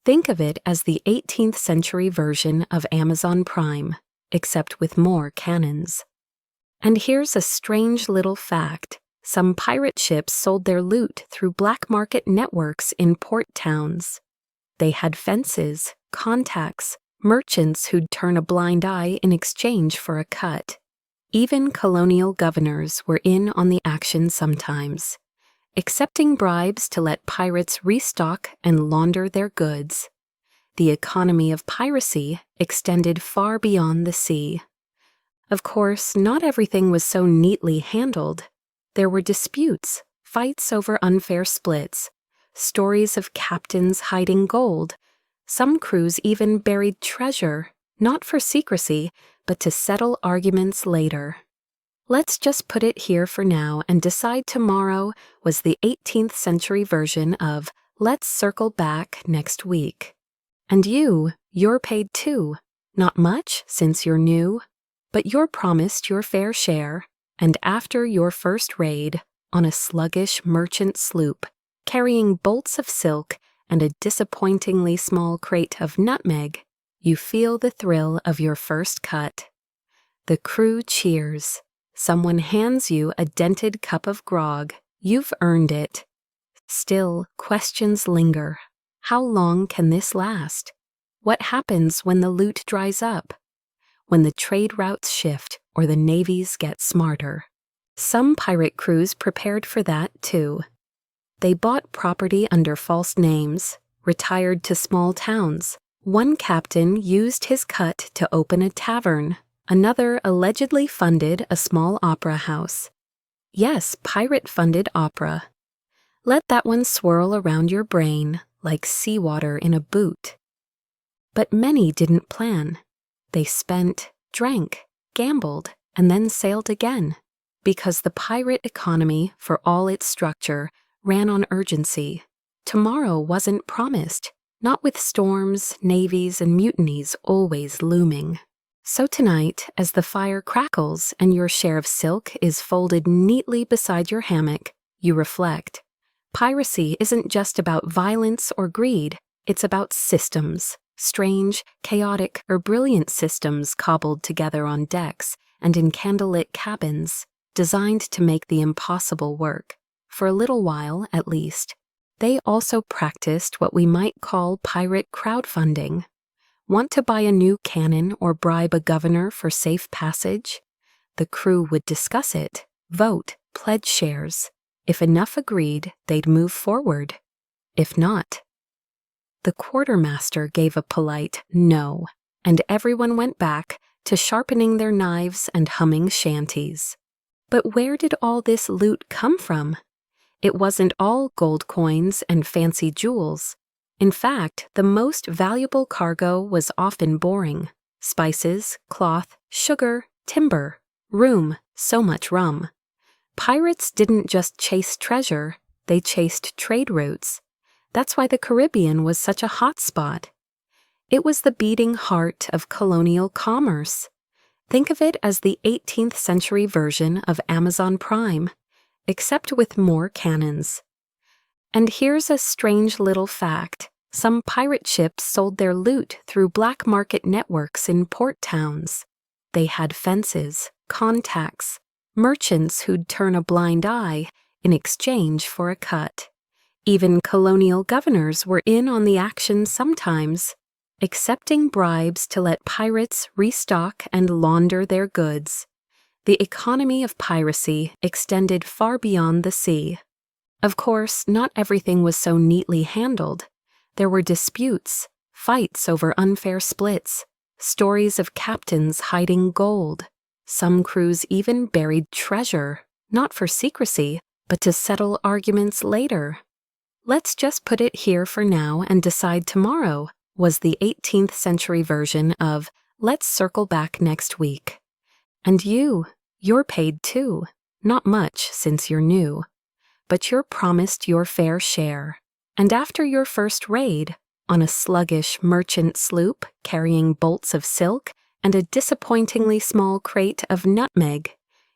Think of it as the 18th century version of Amazon Prime, except with more cannons. And here's a strange little fact. Some pirate ships sold their loot through black market networks in port towns. They had fences, contacts, merchants who'd turn a blind eye in exchange for a cut. Even colonial governors were in on the action sometimes, accepting bribes to let pirates restock and launder their goods. The economy of piracy extended far beyond the sea. Of course, not everything was so neatly handled. There were disputes, fights over unfair splits, stories of captains hiding gold. Some crews even buried treasure, not for secrecy, but to settle arguments later. Let's just put it here for now and decide tomorrow was the 18th century version of let's circle back next week. And you're paid too. Not much since you're new, but you're promised your fair share. And after your first raid on a sluggish merchant sloop, carrying bolts of silk and a disappointingly small crate of nutmeg, you feel the thrill of your first cut. The crew cheers. Someone hands you a dented cup of grog. You've earned it. Still, questions linger. How long can this last? What happens when the loot dries up? When the trade routes shift or the navies get smarter? Some pirate crews prepared for that too. They bought property under false names, retired to small towns. One captain used his cut to open a tavern. Another allegedly funded a small opera house. Yes, pirate-funded opera. Let that one swirl around your brain like seawater in a boot. But many didn't plan. They spent, drank, gambled, and then sailed again, because the pirate economy, for all its structure, ran on urgency. Tomorrow wasn't promised, not with storms, navies, and mutinies always looming. So tonight, as the fire crackles and your share of silk is folded neatly beside your hammock, you reflect. Piracy isn't just about violence or greed, it's about systems. Strange, chaotic, or brilliant systems cobbled together on decks and in candlelit cabins, designed to make the impossible work, for a little while at least. They also practiced what we might call pirate crowdfunding. Want to buy a new cannon or bribe a governor for safe passage? The crew would discuss it, vote, pledge shares. If enough agreed, they'd move forward. If not, the quartermaster gave a polite no, and everyone went back to sharpening their knives and humming shanties. But where did all this loot come from? It wasn't all gold coins and fancy jewels. In fact, the most valuable cargo was often boring. Spices, cloth, sugar, timber, room, so much rum. Pirates didn't just chase treasure, they chased trade routes. That's why the Caribbean was such a hot spot. It was the beating heart of colonial commerce. Think of it as the 18th century version of Amazon Prime, except with more cannons. And here's a strange little fact. Some pirate ships sold their loot through black market networks in port towns. They had fences, contacts, merchants who'd turn a blind eye in exchange for a cut. Even colonial governors were in on the action sometimes, accepting bribes to let pirates restock and launder their goods. The economy of piracy extended far beyond the sea. Of course, not everything was so neatly handled. There were disputes, fights over unfair splits, stories of captains hiding gold. Some crews even buried treasure, not for secrecy, but to settle arguments later. Let's just put it here for now and decide tomorrow was the 18th century version of let's circle back next week. And you're paid too. Not much since you're new. But you're promised your fair share. And after your first raid, on a sluggish merchant sloop carrying bolts of silk and a disappointingly small crate of nutmeg,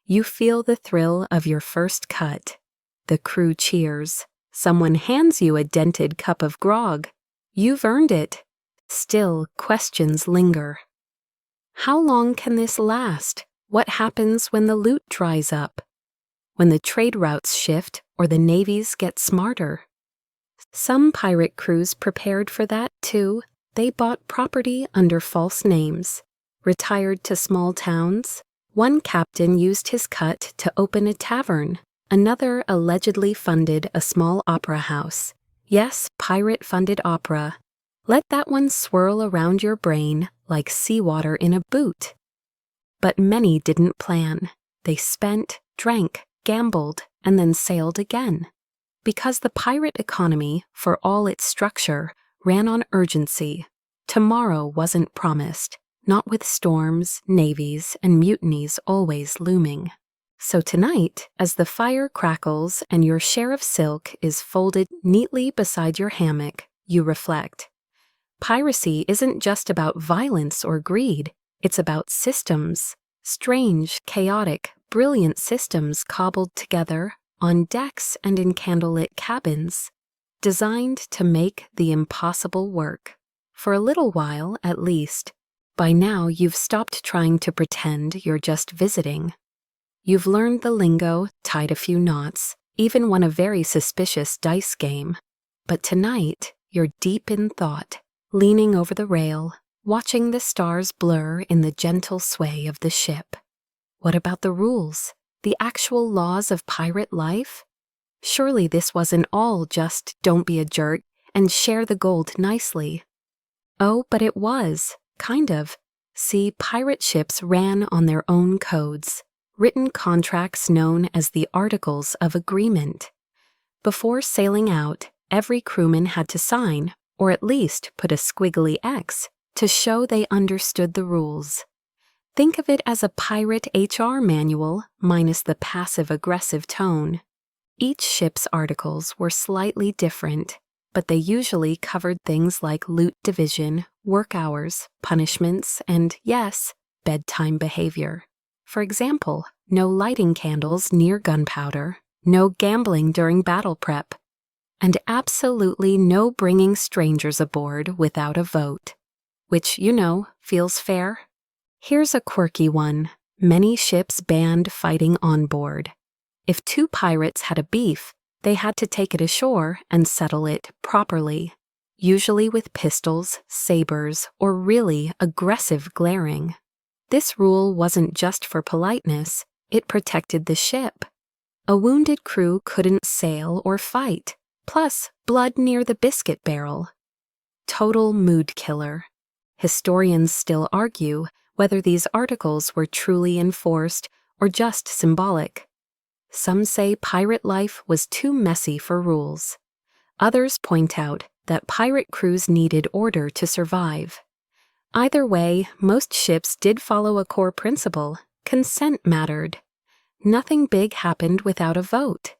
you feel the thrill of your first cut. The crew cheers. Someone hands you a dented cup of grog. You've earned it. Still, questions linger. How long can this last? What happens when the loot dries up? When the trade routes shift or the navies get smarter? Some pirate crews prepared for that too. They bought property under false names, retired to small towns. One captain used his cut to open a tavern. Another allegedly funded a small opera house. Yes, pirate-funded opera. Let that one swirl around your brain like seawater in a boot. But many didn't plan. They spent, drank, gambled, and then sailed again. Because the pirate economy, for all its structure, ran on urgency. Tomorrow wasn't promised, not with storms, navies, and mutinies always looming. So tonight, as the fire crackles and your share of silk is folded neatly beside your hammock, you reflect. Piracy isn't just about violence or greed, it's about systems. Strange, chaotic, brilliant systems cobbled together on decks and in candlelit cabins, designed to make the impossible work. For a little while, at least. By now, you've stopped trying to pretend you're just visiting. You've learned the lingo, tied a few knots, even won a very suspicious dice game. But tonight, you're deep in thought, leaning over the rail, watching the stars blur in the gentle sway of the ship. What about the rules? The actual laws of pirate life? Surely this wasn't all just don't be a jerk and share the gold nicely. Oh, but it was, kind of. See, pirate ships ran on their own codes, written contracts known as the Articles of Agreement. Before sailing out, every crewman had to sign, or at least put a squiggly X, to show they understood the rules. Think of it as a pirate HR manual minus the passive-aggressive tone. Each ship's articles were slightly different, but they usually covered things like loot division, work hours, punishments, and, yes, bedtime behavior. For example, no lighting candles near gunpowder, no gambling during battle prep, and absolutely no bringing strangers aboard without a vote. Which, feels fair. Here's a quirky one. Many ships banned fighting on board. If two pirates had a beef, they had to take it ashore and settle it properly, usually with pistols, sabers, or really aggressive glaring. This rule wasn't just for politeness, it protected the ship. A wounded crew couldn't sail or fight, plus blood near the biscuit barrel. Total mood killer. Historians still argue whether these articles were truly enforced or just symbolic. Some say pirate life was too messy for rules. Others point out that pirate crews needed order to survive. Either way, most ships did follow a core principle: consent mattered. Nothing big happened without a vote.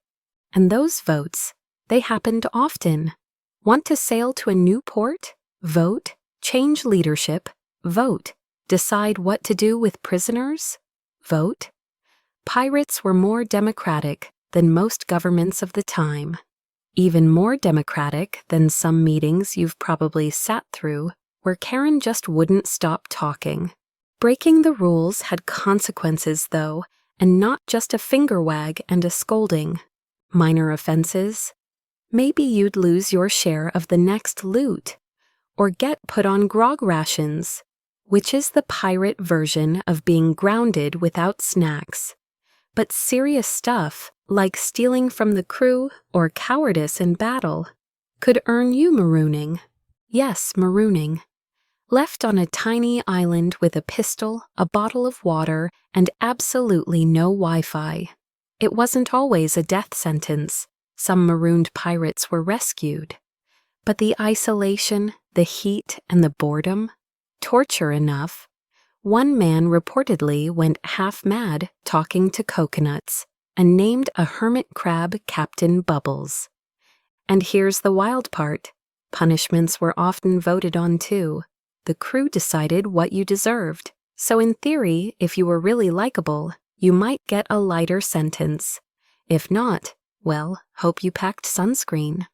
And those votes, they happened often. Want to sail to a new port? Vote. Change leadership? Vote. Decide what to do with prisoners? Vote. Pirates were more democratic than most governments of the time. Even more democratic than some meetings you've probably sat through where Karen just wouldn't stop talking. Breaking the rules had consequences, though, and not just a finger wag and a scolding. Minor offenses. Maybe you'd lose your share of the next loot, or get put on grog rations, which is the pirate version of being grounded without snacks. But serious stuff, like stealing from the crew or cowardice in battle, could earn you marooning. Yes, marooning. Left on a tiny island with a pistol, a bottle of water, and absolutely no Wi-Fi. It wasn't always a death sentence. Some marooned pirates were rescued. But the isolation, the heat, and the boredom? Torture enough. One man reportedly went half-mad talking to coconuts and named a hermit crab Captain Bubbles. And here's the wild part. Punishments were often voted on too. The crew decided what you deserved. So in theory, if you were really likable, you might get a lighter sentence. If not, well, hope you packed sunscreen.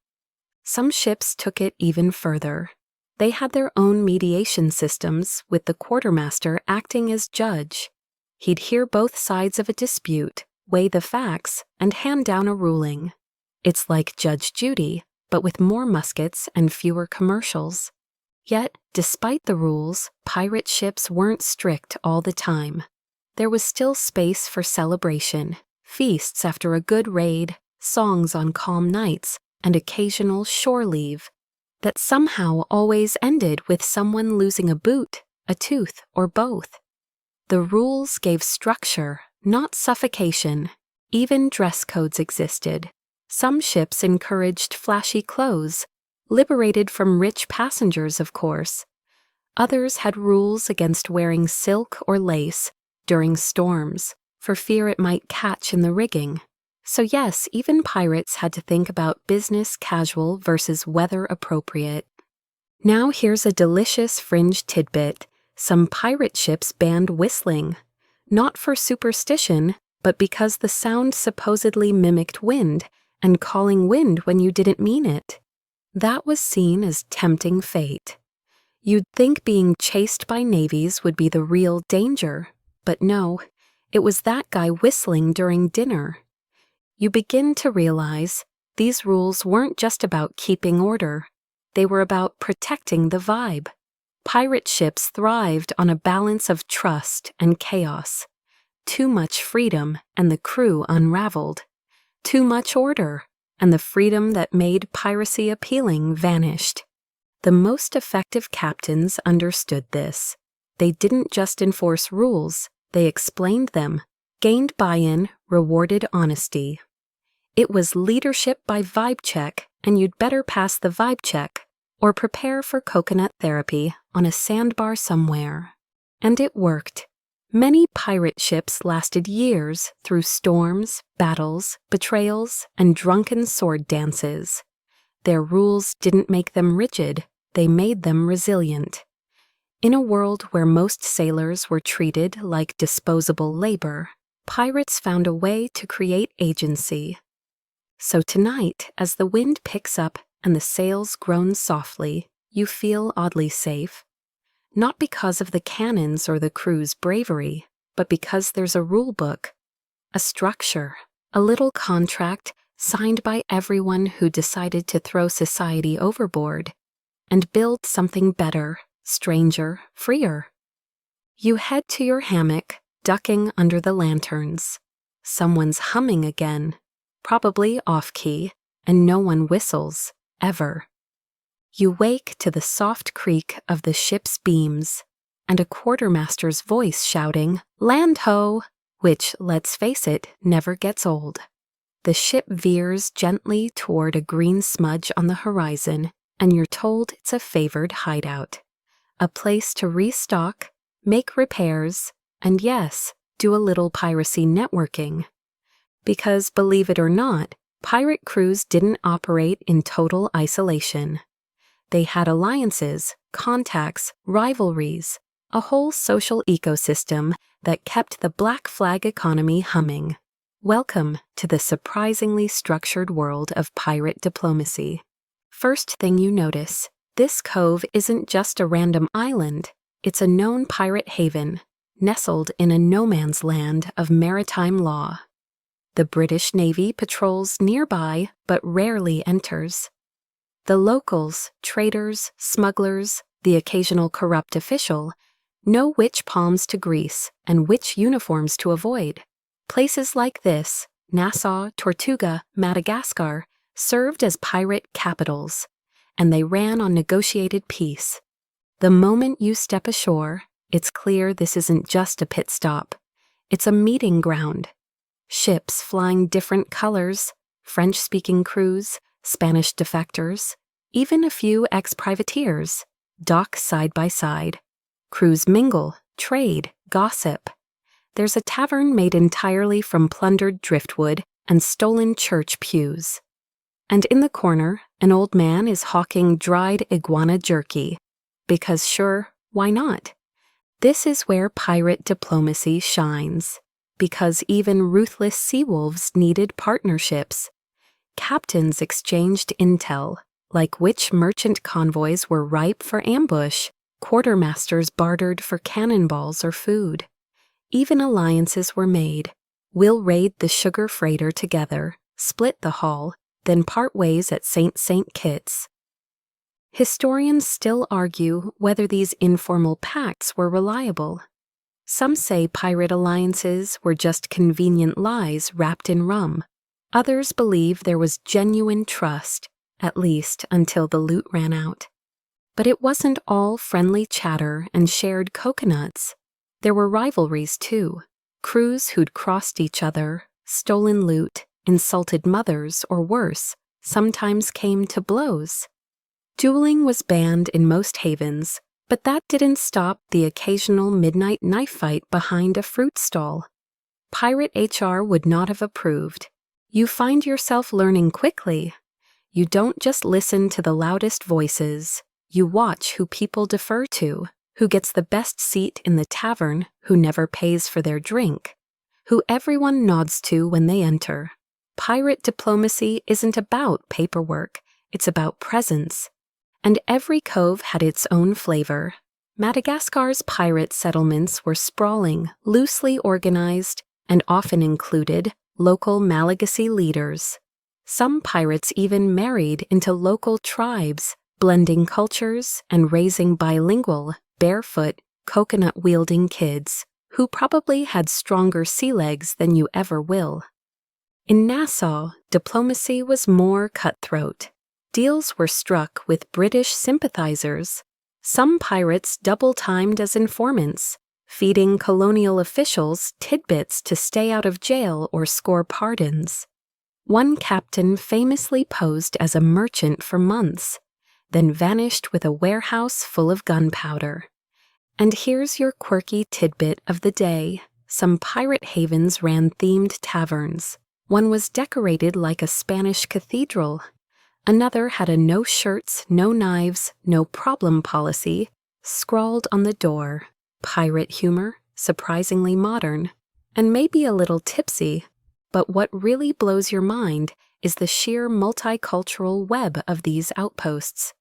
Some ships took it even further. They had their own mediation systems, with the quartermaster acting as judge. He'd hear both sides of a dispute, weigh the facts, and hand down a ruling. It's like Judge Judy, but with more muskets and fewer commercials. Yet, despite the rules, pirate ships weren't strict all the time. There was still space for celebration, feasts after a good raid, songs on calm nights, and occasional shore leave that somehow always ended with someone losing a boot, a tooth, or both. The rules gave structure, not suffocation. Even dress codes existed. Some ships encouraged flashy clothes, liberated from rich passengers, of course. Others had rules against wearing silk or lace during storms, for fear it might catch in the rigging. So yes, even pirates had to think about business casual versus weather appropriate. Now here's a delicious fringe tidbit. Some pirate ships banned whistling. Not for superstition, but because the sound supposedly mimicked wind, and calling wind when you didn't mean it. That was seen as tempting fate. You'd think being chased by navies would be the real danger, but no, it was that guy whistling during dinner. You begin to realize these rules weren't just about keeping order, they were about protecting the vibe. Pirate ships thrived on a balance of trust and chaos. Too much freedom and the crew unraveled. Too much order, and the freedom that made piracy appealing vanished. The most effective captains understood this. They didn't just enforce rules, they explained them, gained buy-in, rewarded honesty. It was leadership by vibe check, and you'd better pass the vibe check, or prepare for coconut therapy on a sandbar somewhere. And it worked. Many pirate ships lasted years through storms, battles, betrayals, and drunken sword dances. Their rules didn't make them rigid, they made them resilient. In a world where most sailors were treated like disposable labor, pirates found a way to create agency. So tonight, as the wind picks up and the sails groan softly, you feel oddly safe. Not because of the cannons or the crew's bravery, but because there's a rule book, a structure, a little contract signed by everyone who decided to throw society overboard and build something better, stranger, freer. You head to your hammock, ducking under the lanterns. Someone's humming again, probably off-key, and no one whistles, ever. You wake to the soft creak of the ship's beams and a quartermaster's voice shouting, "Land ho!" which, let's face it, never gets old. The ship veers gently toward a green smudge on the horizon, and you're told it's a favored hideout. A place to restock, make repairs, and yes, do a little piracy networking. Because, believe it or not, pirate crews didn't operate in total isolation. They had alliances, contacts, rivalries, a whole social ecosystem that kept the black flag economy humming. Welcome to the surprisingly structured world of pirate diplomacy. First thing you notice, this cove isn't just a random island, it's a known pirate haven, nestled in a no-man's land of maritime law. The British Navy patrols nearby but rarely enters. The locals, traders, smugglers, the occasional corrupt official, know which palms to grease and which uniforms to avoid. Places like this, Nassau, Tortuga, Madagascar, served as pirate capitals, and they ran on negotiated peace. The moment you step ashore, it's clear this isn't just a pit stop. It's a meeting ground. Ships flying different colors, French-speaking crews, Spanish defectors, even a few ex-privateers, dock side by side. Crews mingle, trade, gossip. There's a tavern made entirely from plundered driftwood and stolen church pews. And in the corner, an old man is hawking dried iguana jerky. Because sure, why not? This is where pirate diplomacy shines. Because even ruthless sea wolves needed partnerships. Captains exchanged intel, like which merchant convoys were ripe for ambush. Quartermasters bartered for cannonballs or food. Even alliances were made. We'll raid the sugar freighter together, split the haul, then part ways at St. Kitts. Historians still argue whether these informal pacts were reliable. Some say pirate alliances were just convenient lies wrapped in rum. Others believe there was genuine trust, at least until the loot ran out. But it wasn't all friendly chatter and shared coconuts. There were rivalries too. Crews who'd crossed each other, stolen loot, insulted mothers, or worse, sometimes came to blows. Dueling was banned in most havens, but that didn't stop the occasional midnight knife fight behind a fruit stall. Pirate HR would not have approved. You find yourself learning quickly. You don't just listen to the loudest voices. You watch who people defer to, who gets the best seat in the tavern, who never pays for their drink, who everyone nods to when they enter. Pirate diplomacy isn't about paperwork, it's about presence. And every cove had its own flavor. Madagascar's pirate settlements were sprawling, loosely organized, and often included local Malagasy leaders. Some pirates even married into local tribes, blending cultures and raising bilingual, barefoot, coconut-wielding kids who probably had stronger sea legs than you ever will. In Nassau, diplomacy was more cutthroat. Deals were struck with British sympathizers. Some pirates double-timed as informants, feeding colonial officials tidbits to stay out of jail or score pardons. One captain famously posed as a merchant for months, then vanished with a warehouse full of gunpowder. And here's your quirky tidbit of the day. Some pirate havens ran themed taverns. One was decorated like a Spanish cathedral. Another had a no shirts, no knives, no problem policy scrawled on the door. Pirate humor, surprisingly modern, and maybe a little tipsy. But what really blows your mind is the sheer multicultural web of these outposts.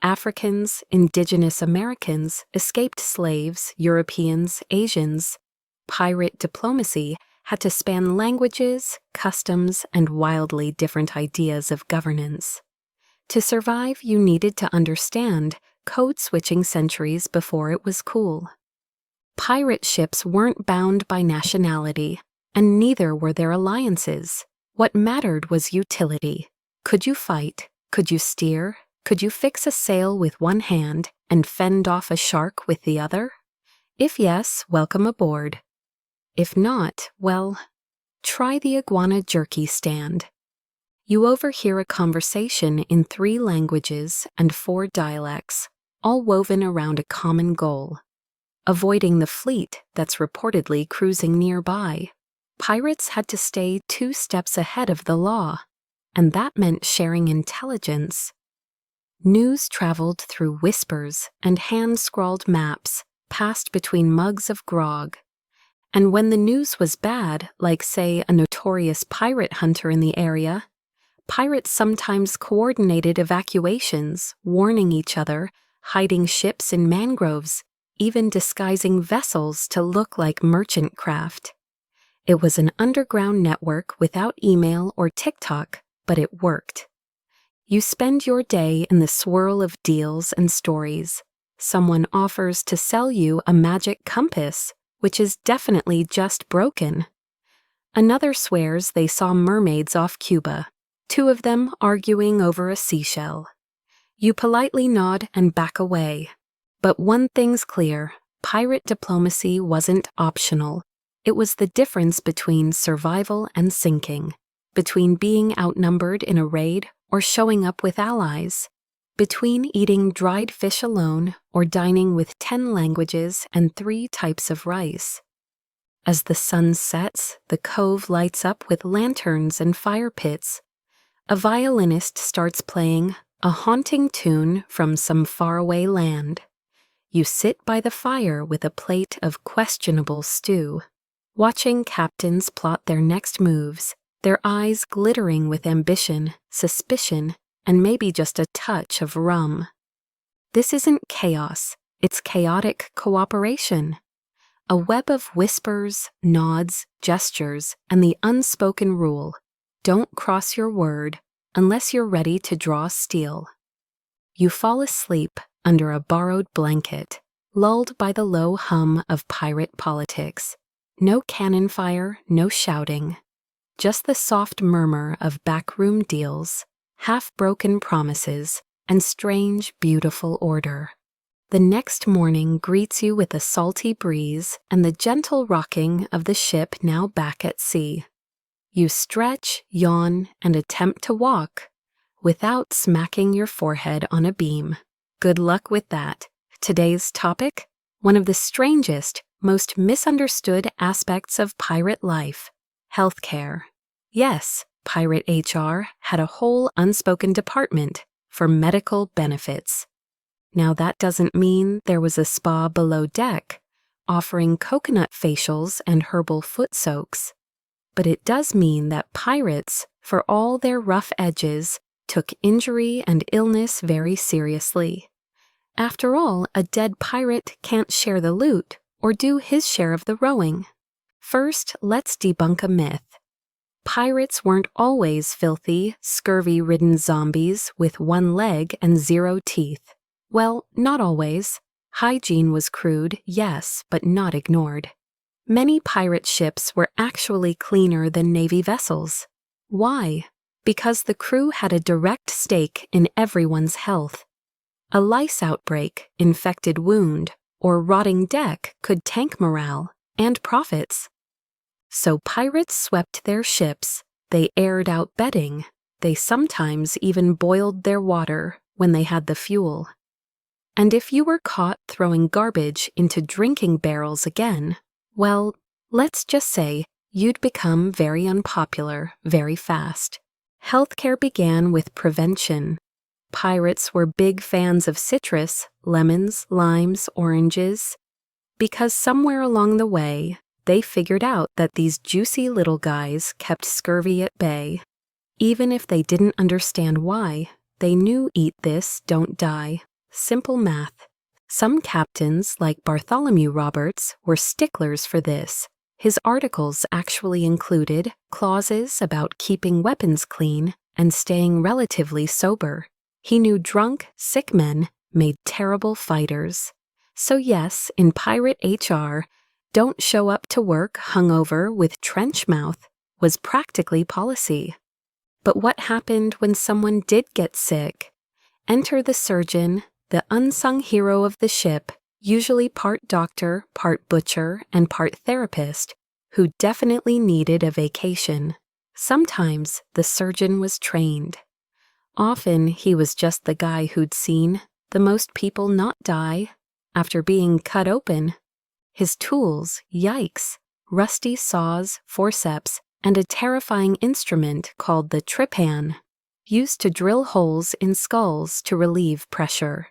Africans, indigenous Americans, escaped slaves, Europeans, Asians. Pirate diplomacy had to span languages, customs, and wildly different ideas of governance. To survive, you needed to understand code-switching centuries before it was cool. Pirate ships weren't bound by nationality, and neither were their alliances. What mattered was utility. Could you fight? Could you steer? Could you fix a sail with one hand and fend off a shark with the other? If yes, welcome aboard. If not, well, try the iguana jerky stand. You overhear a conversation in 3 languages and 4 dialects, all woven around a common goal: avoiding the fleet that's reportedly cruising nearby. Pirates had to stay 2 steps ahead of the law, and that meant sharing intelligence. News traveled through whispers and hand-scrawled maps, passed between mugs of grog. And when the news was bad, like, say, a notorious pirate hunter in the area, pirates sometimes coordinated evacuations, warning each other, hiding ships in mangroves, even disguising vessels to look like merchant craft. It was an underground network without email or TikTok, but it worked. You spend your day in the swirl of deals and stories. Someone offers to sell you a magic compass, which is definitely just broken. Another swears they saw mermaids off Cuba, 2 of them arguing over a seashell. You politely nod and back away. But one thing's clear: pirate diplomacy wasn't optional. It was the difference between survival and sinking, between being outnumbered in a raid or showing up with allies, between eating dried fish alone or dining with 10 languages and 3 types of rice. As the sun sets, the cove lights up with lanterns and fire pits. A violinist starts playing a haunting tune from some faraway land. You sit by the fire with a plate of questionable stew, watching captains plot their next moves, their eyes glittering with ambition, suspicion, and maybe just a touch of rum. This isn't chaos, it's chaotic cooperation. A web of whispers, nods, gestures, and the unspoken rule: don't cross your word unless you're ready to draw steel. You fall asleep under a borrowed blanket, lulled by the low hum of pirate politics. No cannon fire, no shouting. Just the soft murmur of backroom deals, half-broken promises, and strange, beautiful order. The next morning greets you with a salty breeze and the gentle rocking of the ship now back at sea. You stretch, yawn, and attempt to walk without smacking your forehead on a beam. Good luck with that. Today's topic: one of the strangest, most misunderstood aspects of pirate life: healthcare. Yes, Pirate HR had a whole unspoken department for medical benefits. Now, that doesn't mean there was a spa below deck offering coconut facials and herbal foot soaks, but it does mean that pirates, for all their rough edges, took injury and illness very seriously. After all, a dead pirate can't share the loot or do his share of the rowing. First, let's debunk a myth. Pirates weren't always filthy, scurvy-ridden zombies with one leg and 0 teeth. Well, not always. Hygiene was crude, yes, but not ignored. Many pirate ships were actually cleaner than Navy vessels. Why? Because the crew had a direct stake in everyone's health. A lice outbreak, infected wound, or rotting deck could tank morale and profits. So pirates swept their ships, they aired out bedding, they sometimes even boiled their water when they had the fuel. And if you were caught throwing garbage into drinking barrels again, well, let's just say you'd become very unpopular very fast. Healthcare began with prevention. Pirates were big fans of citrus, lemons, limes, oranges, because somewhere along the way, they figured out that these juicy little guys kept scurvy at bay. Even if they didn't understand why, they knew eat this, don't die. Simple math. Some captains, like Bartholomew Roberts, were sticklers for this. His articles actually included clauses about keeping weapons clean and staying relatively sober. He knew drunk, sick men made terrible fighters. So yes, in Pirate HR, don't show up to work hungover with trench mouth was practically policy. But what happened when someone did get sick? Enter the surgeon, the unsung hero of the ship, usually part doctor, part butcher, and part therapist, who definitely needed a vacation. Sometimes the surgeon was trained. Often he was just the guy who'd seen the most people not die after being cut open. His tools, yikes, rusty saws, forceps, and a terrifying instrument called the trypan, used to drill holes in skulls to relieve pressure.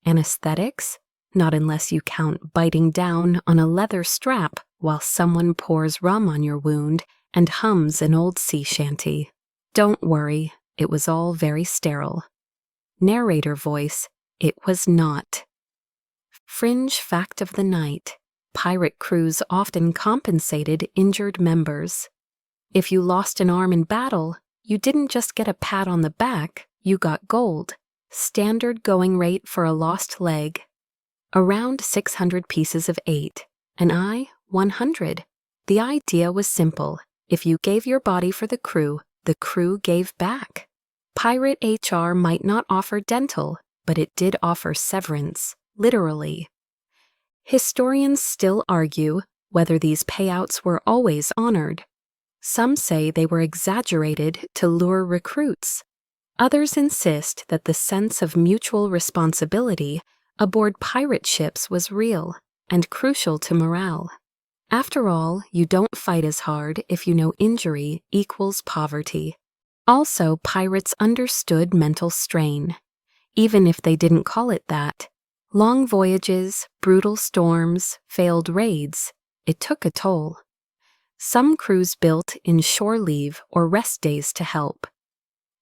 Anesthetics? Not unless you count biting down on a leather strap while someone pours rum on your wound and hums an old sea shanty. Don't worry, it was all very sterile. Narrator voice, it was not. Fringe fact of the night. Pirate crews often compensated injured members. If you lost an arm in battle, you didn't just get a pat on the back, you got gold. Standard going rate for a lost leg. Around 600 pieces of 8. An eye, 100. The idea was simple. If you gave your body for the crew gave back. Pirate HR might not offer dental, but it did offer severance, literally. Historians still argue whether these payouts were always honored. Some say they were exaggerated to lure recruits. Others insist that the sense of mutual responsibility aboard pirate ships was real and crucial to morale. After all, you don't fight as hard if you know injury equals poverty. Also, pirates understood mental strain, even if they didn't call it that. Long voyages, brutal storms, failed raids, it took a toll. Some crews built in shore leave or rest days to help.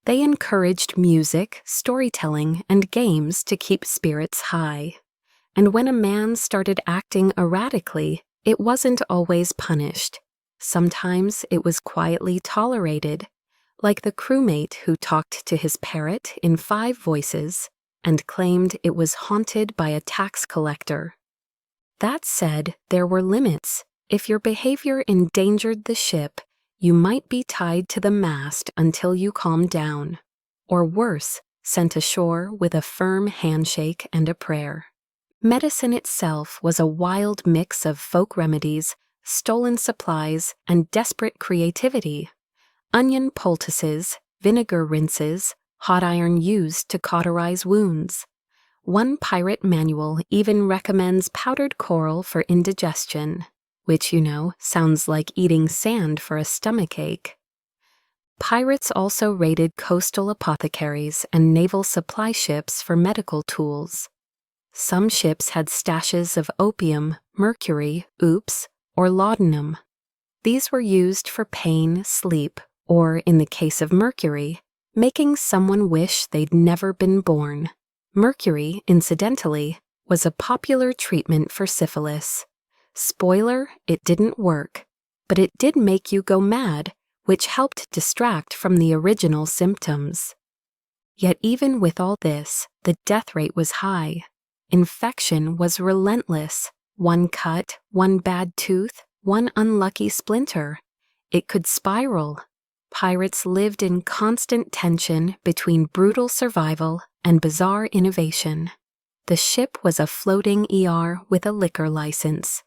They encouraged music, storytelling, and games to keep spirits high. And when a man started acting erratically, it wasn't always punished. Sometimes it was quietly tolerated, like the crewmate who talked to his parrot in 5 voices and claimed it was haunted by a tax collector. That said, there were limits. If your behavior endangered the ship, you might be tied to the mast until you calmed down, or worse, sent ashore with a firm handshake and a prayer. Medicine itself was a wild mix of folk remedies, stolen supplies, and desperate creativity. Onion poultices, vinegar rinses, hot iron used to cauterize wounds. One pirate manual even recommends powdered coral for indigestion, which, sounds like eating sand for a stomachache. Pirates also raided coastal apothecaries and naval supply ships for medical tools. Some ships had stashes of opium, mercury, oops, or laudanum. These were used for pain, sleep, or, in the case of mercury, making someone wish they'd never been born. Mercury, incidentally, was a popular treatment for syphilis. Spoiler, it didn't work, but it did make you go mad, which helped distract from the original symptoms. Yet even with all this, the death rate was high. Infection was relentless. One cut, one bad tooth, one unlucky splinter. It could spiral. Pirates lived in constant tension between brutal survival and bizarre innovation. The ship was a floating ER with a liquor license.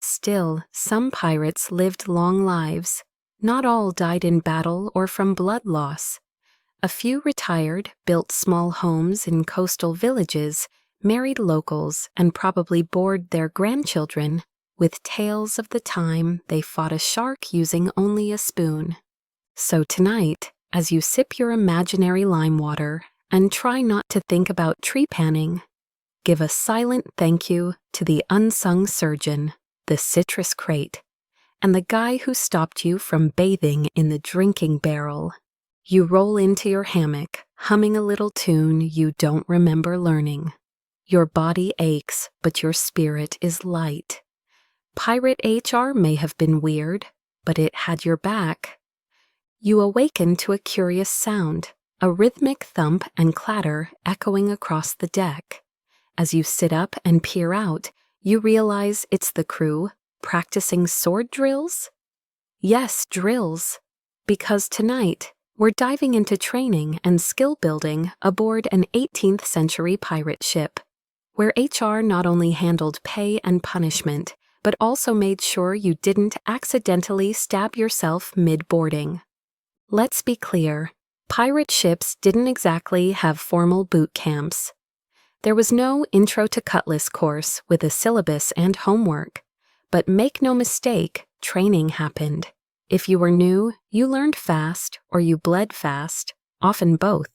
Still, some pirates lived long lives. Not all died in battle or from blood loss. A few retired, built small homes in coastal villages, married locals, and probably bored their grandchildren with tales of the time they fought a shark using only a spoon. So tonight, as you sip your imaginary lime water and try not to think about tree panning, give a silent thank you to the unsung surgeon, the citrus crate, and the guy who stopped you from bathing in the drinking barrel. You roll into your hammock, humming a little tune you don't remember learning. Your body aches, but your spirit is light. Pirate HR may have been weird, but it had your back. You awaken to a curious sound, a rhythmic thump and clatter echoing across the deck. As you sit up and peer out, you realize it's the crew practicing sword drills? Yes, drills. Because tonight, we're diving into training and skill building aboard an 18th century pirate ship, where HR not only handled pay and punishment, but also made sure you didn't accidentally stab yourself mid-boarding. Let's be clear, pirate ships didn't exactly have formal boot camps. There was no Intro to Cutlass course with a syllabus and homework. But make no mistake, training happened. If you were new, you learned fast or you bled fast, often both.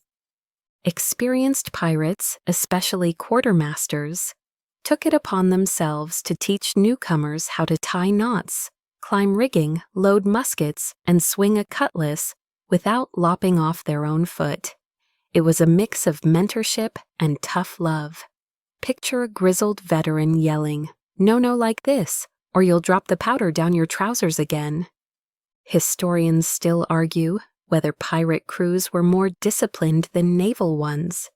Experienced pirates, especially quartermasters, took it upon themselves to teach newcomers how to tie knots, climb rigging, load muskets, and swing a cutlass without lopping off their own foot. It was a mix of mentorship and tough love. Picture a grizzled veteran yelling, "No, like this, or you'll drop the powder down your trousers again." Historians still argue whether pirate crews were more disciplined than naval ones.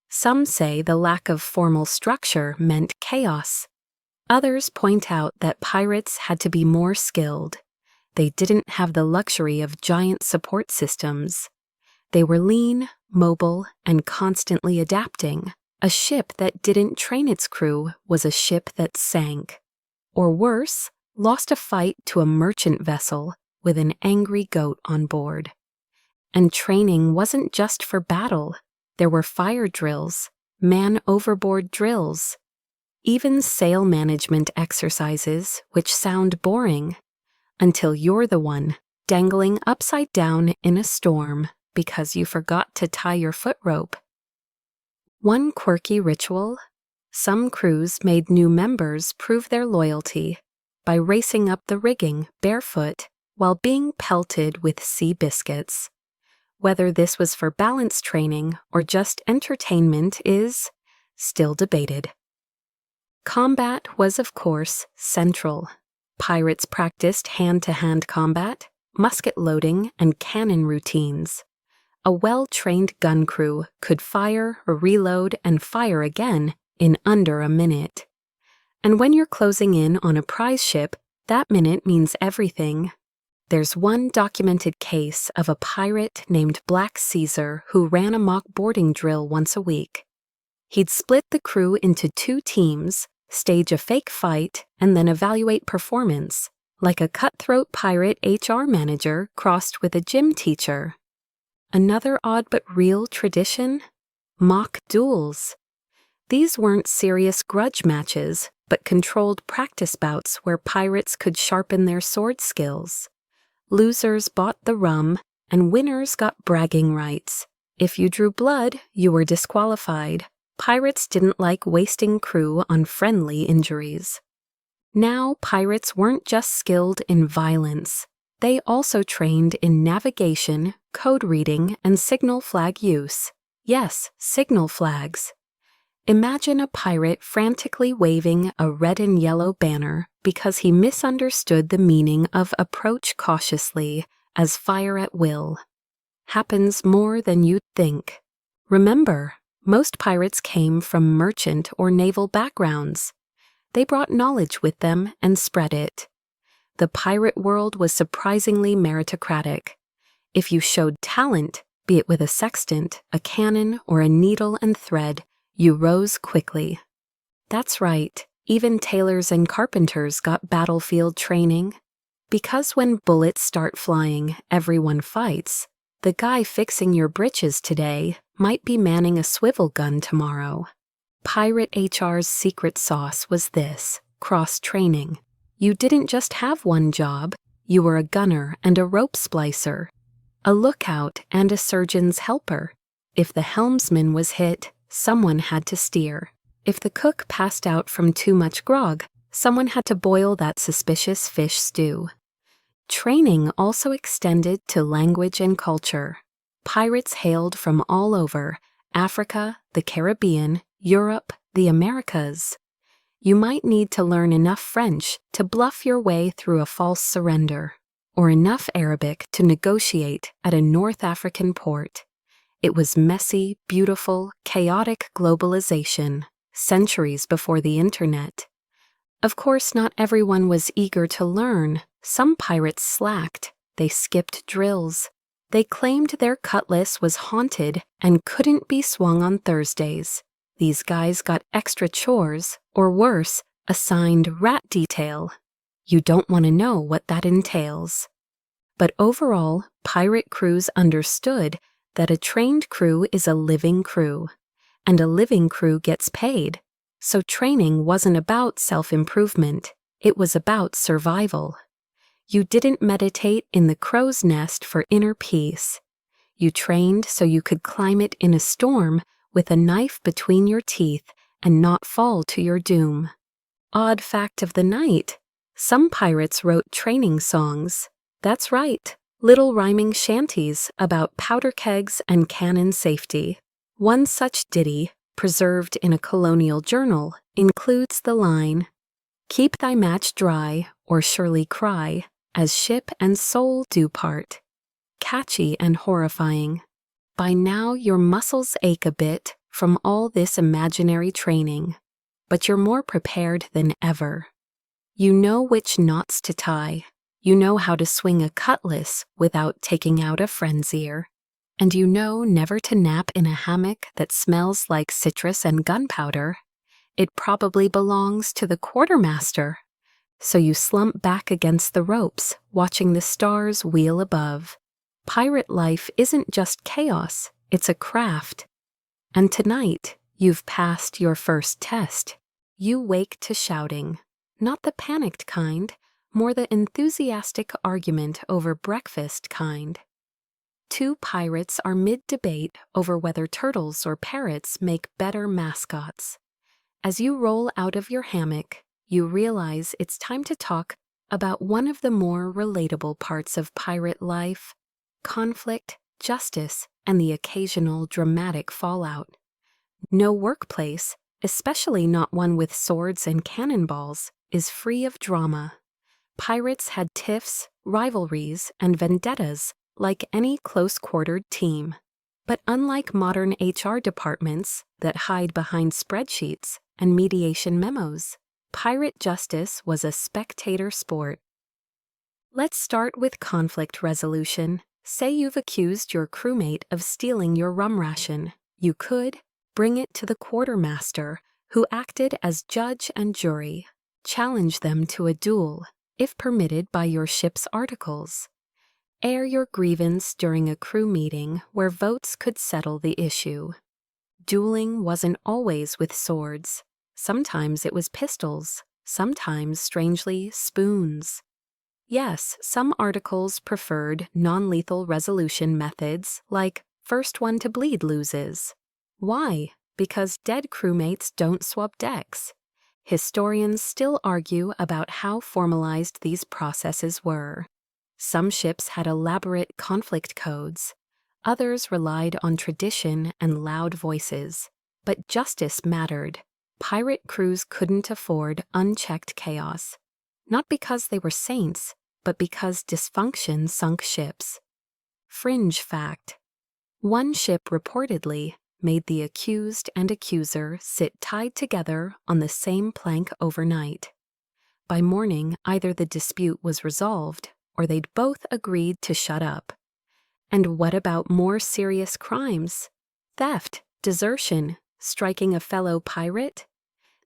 Some say the lack of formal structure meant chaos. Others point out that pirates had to be more skilled. They didn't have the luxury of giant support systems. They were lean, mobile, and constantly adapting. A ship that didn't train its crew was a ship that sank. Or worse, lost a fight to a merchant vessel with an angry goat on board. And training wasn't just for battle. There were fire drills, man overboard drills, even sail management exercises, which sound boring, until you're the one dangling upside down in a storm because you forgot to tie your foot rope. One quirky ritual: some crews made new members prove their loyalty by racing up the rigging barefoot while being pelted with sea biscuits. Whether this was for balance training or just entertainment is still debated. Combat was, of course, central. Pirates practiced hand-to-hand combat, musket loading, and cannon routines. A well-trained gun crew could fire, reload, and fire again in under a minute. And when you're closing in on a prize ship, that minute means everything. There's one documented case of a pirate named Black Caesar who ran a mock boarding drill once a week. He'd split the crew into 2 teams, stage a fake fight, and then evaluate performance, like a cutthroat pirate HR manager crossed with a gym teacher. Another odd but real tradition? Mock duels. These weren't serious grudge matches, but controlled practice bouts where pirates could sharpen their sword skills. Losers bought the rum, and winners got bragging rights. If you drew blood, you were disqualified. Pirates didn't like wasting crew on friendly injuries. Now, pirates weren't just skilled in violence. They also trained in navigation, code reading, and signal flag use. Yes, signal flags. Imagine a pirate frantically waving a red and yellow banner because he misunderstood the meaning of approach cautiously as fire at will. Happens more than you'd think. Remember, most pirates came from merchant or naval backgrounds. They brought knowledge with them and spread it. The pirate world was surprisingly meritocratic. If you showed talent, be it with a sextant, a cannon, or a needle and thread, you rose quickly. That's right, even tailors and carpenters got battlefield training. Because when bullets start flying, everyone fights, the guy fixing your britches today might be manning a swivel gun tomorrow. Pirate HR's secret sauce was this: cross-training. You didn't just have one job, you were a gunner and a rope splicer, a lookout and a surgeon's helper. If the helmsman was hit, someone had to steer. If the cook passed out from too much grog, someone had to boil that suspicious fish stew. Training also extended to language and culture. Pirates hailed from all over: Africa, the Caribbean, Europe, the Americas. You might need to learn enough French to bluff your way through a false surrender, or enough Arabic to negotiate at a North African port. It was messy, beautiful, chaotic globalization, centuries before the internet. Of course, not everyone was eager to learn. Some pirates slacked. They skipped drills. They claimed their cutlass was haunted and couldn't be swung on Thursdays. These guys got extra chores, or worse, assigned rat detail. You don't want to know what that entails. But overall, pirate crews understood that a trained crew is a living crew, and a living crew gets paid. So training wasn't about self-improvement, it was about survival. You didn't meditate in the crow's nest for inner peace. You trained so you could climb it in a storm with a knife between your teeth and not fall to your doom. Odd fact of the night: some pirates wrote training songs. That's right, little rhyming shanties about powder kegs and cannon safety. One such ditty, preserved in a colonial journal, includes the line, "Keep thy match dry, or surely cry, as ship and soul do part." Catchy and horrifying. By now your muscles ache a bit from all this imaginary training, but you're more prepared than ever. You know which knots to tie. You know how to swing a cutlass without taking out a friend's ear. And you know never to nap in a hammock that smells like citrus and gunpowder. It probably belongs to the quartermaster. So you slump back against the ropes, watching the stars wheel above. Pirate life isn't just chaos, it's a craft. And tonight, you've passed your first test. You wake to shouting, not the panicked kind, more the enthusiastic argument over breakfast kind. Two pirates are mid-debate over whether turtles or parrots make better mascots. As you roll out of your hammock, you realize it's time to talk about one of the more relatable parts of pirate life: conflict, justice, and the occasional dramatic fallout. No workplace, especially not one with swords and cannonballs, is free of drama. Pirates had tiffs, rivalries, and vendettas like any close-quartered team. But unlike modern HR departments that hide behind spreadsheets and mediation memos, pirate justice was a spectator sport. Let's start with conflict resolution. Say you've accused your crewmate of stealing your rum ration. You could bring it to the quartermaster, who acted as judge and jury. Challenge them to a duel, if permitted by your ship's articles. Air your grievance during a crew meeting where votes could settle the issue. Dueling wasn't always with swords. Sometimes it was pistols, sometimes, strangely, spoons. Yes, some articles preferred non-lethal resolution methods, like first one to bleed loses. Why? Because dead crewmates don't swap decks. Historians still argue about how formalized these processes were. Some ships had elaborate conflict codes. Others relied on tradition and loud voices. But justice mattered. Pirate crews couldn't afford unchecked chaos. Not because they were saints, but because dysfunction sunk ships. Fringe fact: one ship reportedly made the accused and accuser sit tied together on the same plank overnight. By morning, either the dispute was resolved, or they'd both agreed to shut up. And what about more serious crimes? Theft, desertion, striking a fellow pirate?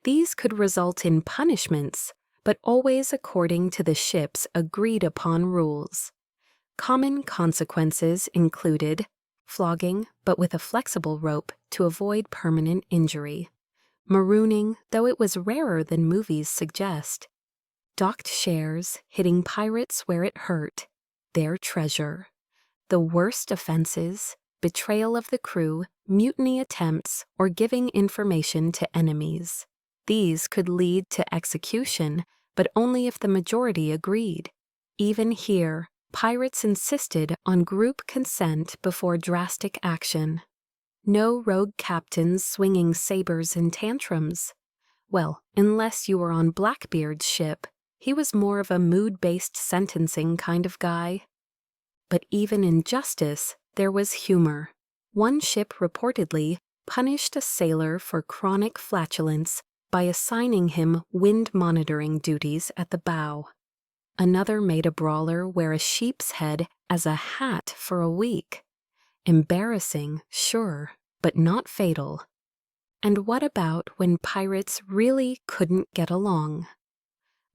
These could result in punishments, but always according to the ship's agreed-upon rules. Common consequences included flogging, but with a flexible rope to avoid permanent injury; marooning, though it was rarer than movies suggest; docked shares, hitting pirates where it hurt, their treasure. The worst offenses: betrayal of the crew, mutiny attempts, or giving information to enemies. These could lead to execution, but only if the majority agreed. Even here, pirates insisted on group consent before drastic action. No rogue captains swinging sabers in tantrums. Well, unless you were on Blackbeard's ship. He was more of a mood-based sentencing kind of guy. But even in justice, there was humor. One ship reportedly punished a sailor for chronic flatulence by assigning him wind monitoring duties at the bow. Another made a brawler wear a sheep's head as a hat for a week. Embarrassing, sure, but not fatal. And what about when pirates really couldn't get along?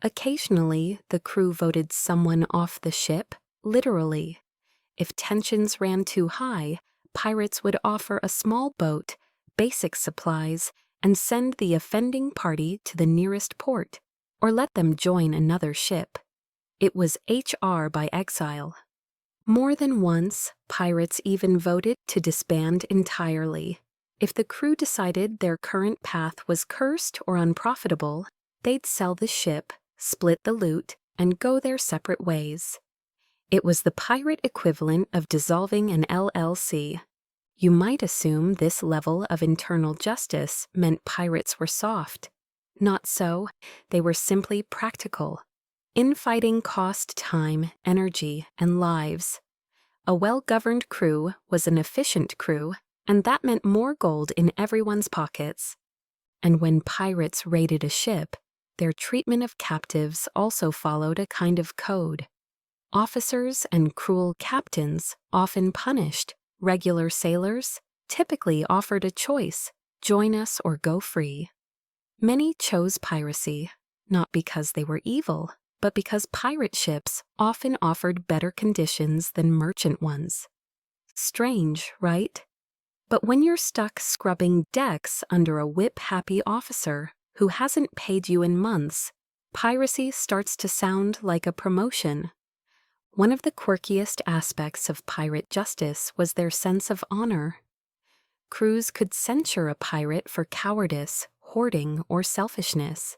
Occasionally, the crew voted someone off the ship, literally. If tensions ran too high, pirates would offer a small boat, basic supplies, and send the offending party to the nearest port, or let them join another ship. It was HR by exile. More than once, pirates even voted to disband entirely. If the crew decided their current path was cursed or unprofitable, they'd sell the ship, split the loot, and go their separate ways. It was the pirate equivalent of dissolving an LLC. You might assume this level of internal justice meant pirates were soft. Not so. They were simply practical. Infighting cost time, energy, and lives. A well-governed crew was an efficient crew, and that meant more gold in everyone's pockets. And when pirates raided a ship, their treatment of captives also followed a kind of code. Officers and cruel captains often punished. Regular sailors typically offered a choice: join us or go free. Many chose piracy, not because they were evil, but because pirate ships often offered better conditions than merchant ones. Strange, right? But when you're stuck scrubbing decks under a whip-happy officer who hasn't paid you in months, piracy starts to sound like a promotion. One of the quirkiest aspects of pirate justice was their sense of honor. Crews could censure a pirate for cowardice, hoarding, or selfishness.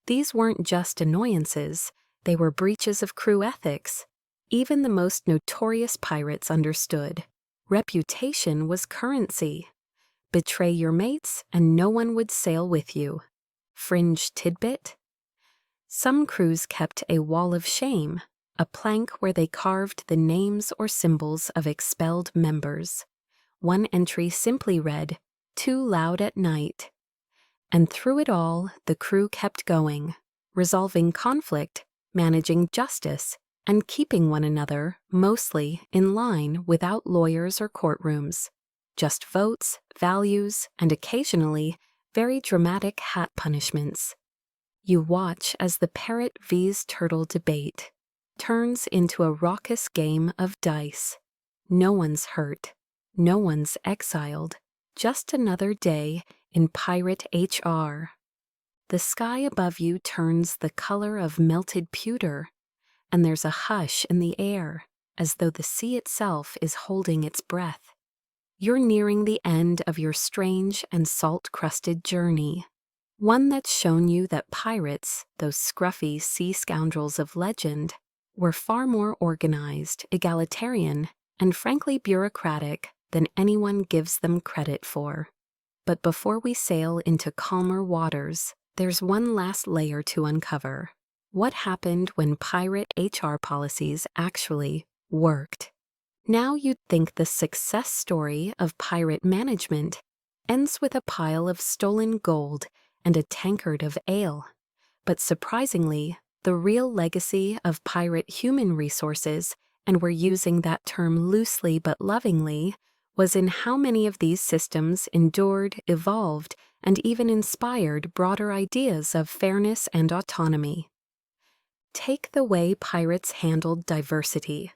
These weren't just annoyances, they were breaches of crew ethics. Even the most notorious pirates understood. Reputation was currency. Betray your mates and no one would sail with you. Fringe tidbit? Some crews kept a wall of shame, a plank where they carved the names or symbols of expelled members. One entry simply read, "Too loud at night." And through it all, the crew kept going, resolving conflict, managing justice, and keeping one another, mostly, in line without lawyers or courtrooms. Just votes, values, and occasionally, very dramatic hat punishments. You watch as the parrot vs. turtle debate turns into a raucous game of dice. No one's hurt. No one's exiled. just another day in pirate HR. The sky above you turns the color of melted pewter, and there's a hush in the air, as though the sea itself is holding its breath. You're nearing the end of your strange and salt-crusted journey, one that's shown you that pirates, those scruffy sea scoundrels of legend, were far more organized, egalitarian, and frankly bureaucratic than anyone gives them credit for. But before we sail into calmer waters, there's one last layer to uncover. What happened when pirate HR policies actually worked? Now you'd think the success story of pirate management ends with a pile of stolen gold and a tankard of ale. But surprisingly, the real legacy of pirate human resources, and we're using that term loosely but lovingly, was in how many of these systems endured, evolved, and even inspired broader ideas of fairness and autonomy. Take the way pirates handled diversity.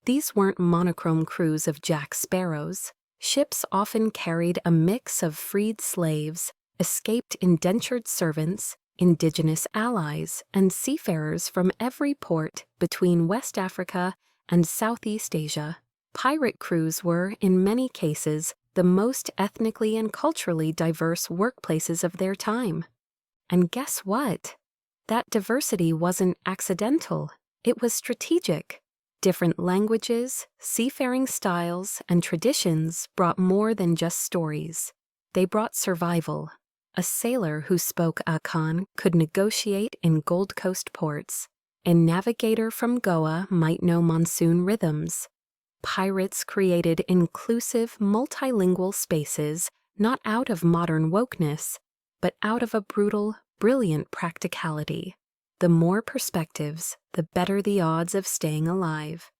These weren't monochrome crews of Jack Sparrows. Ships often carried a mix of freed slaves, escaped indentured servants, indigenous allies, and seafarers from every port between West Africa and Southeast Asia. Pirate crews were, in many cases, the most ethnically and culturally diverse workplaces of their time. And guess what? That diversity wasn't accidental. It was strategic. Different languages, seafaring styles, and traditions brought more than just stories. They brought survival. A sailor who spoke Akan could negotiate in Gold Coast ports. A navigator from Goa might know monsoon rhythms. Pirates created inclusive, multilingual spaces not out of modern wokeness, but out of a brutal, brilliant practicality. The more perspectives, the better the odds of staying alive.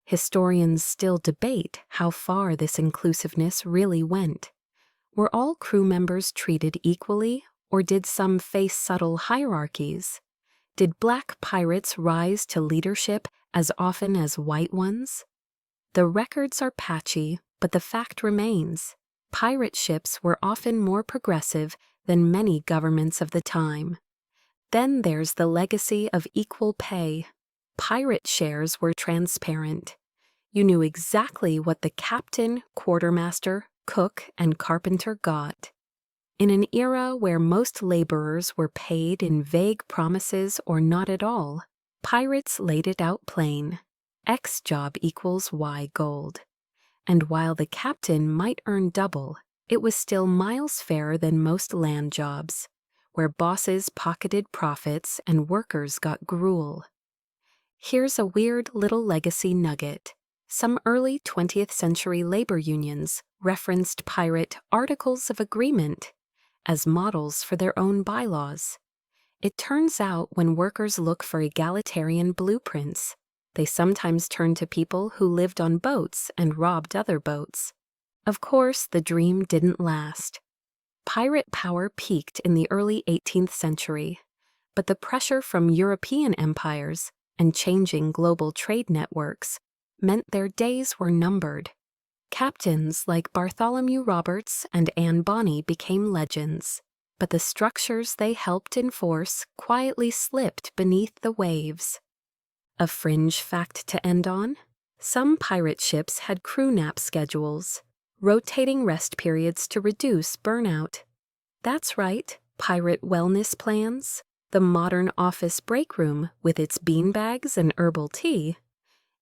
Historians still debate how far this inclusiveness really went. Were all crew members treated equally, or did some face subtle hierarchies? Did black pirates rise to leadership as often as white ones? The records are patchy, but the fact remains. Pirate ships were often more progressive than many governments of the time. Then there's the legacy of equal pay. Pirate shares were transparent. You knew exactly what the captain, quartermaster, cook, and carpenter got. In an era where most laborers were paid in vague promises or not at all, pirates laid it out plain. X job equals Y gold. And while the captain might earn double, it was still miles fairer than most land jobs, where bosses pocketed profits and workers got gruel. Here's a weird little legacy nugget. Some early 20th century labor unions referenced pirate articles of agreement as models for their own bylaws. It turns out when workers look for egalitarian blueprints, they sometimes turn to people who lived on boats and robbed other boats. Of course, the dream didn't last. Pirate power peaked in the early 18th century, but the pressure from European empires and changing global trade networks meant their days were numbered. Captains like Bartholomew Roberts and Anne Bonny became legends, but the structures they helped enforce quietly slipped beneath the waves. A fringe fact to end on: some pirate ships had crew nap schedules, rotating rest periods to reduce burnout. That's right, pirate wellness plans. The modern office break room with its beanbags and herbal tea.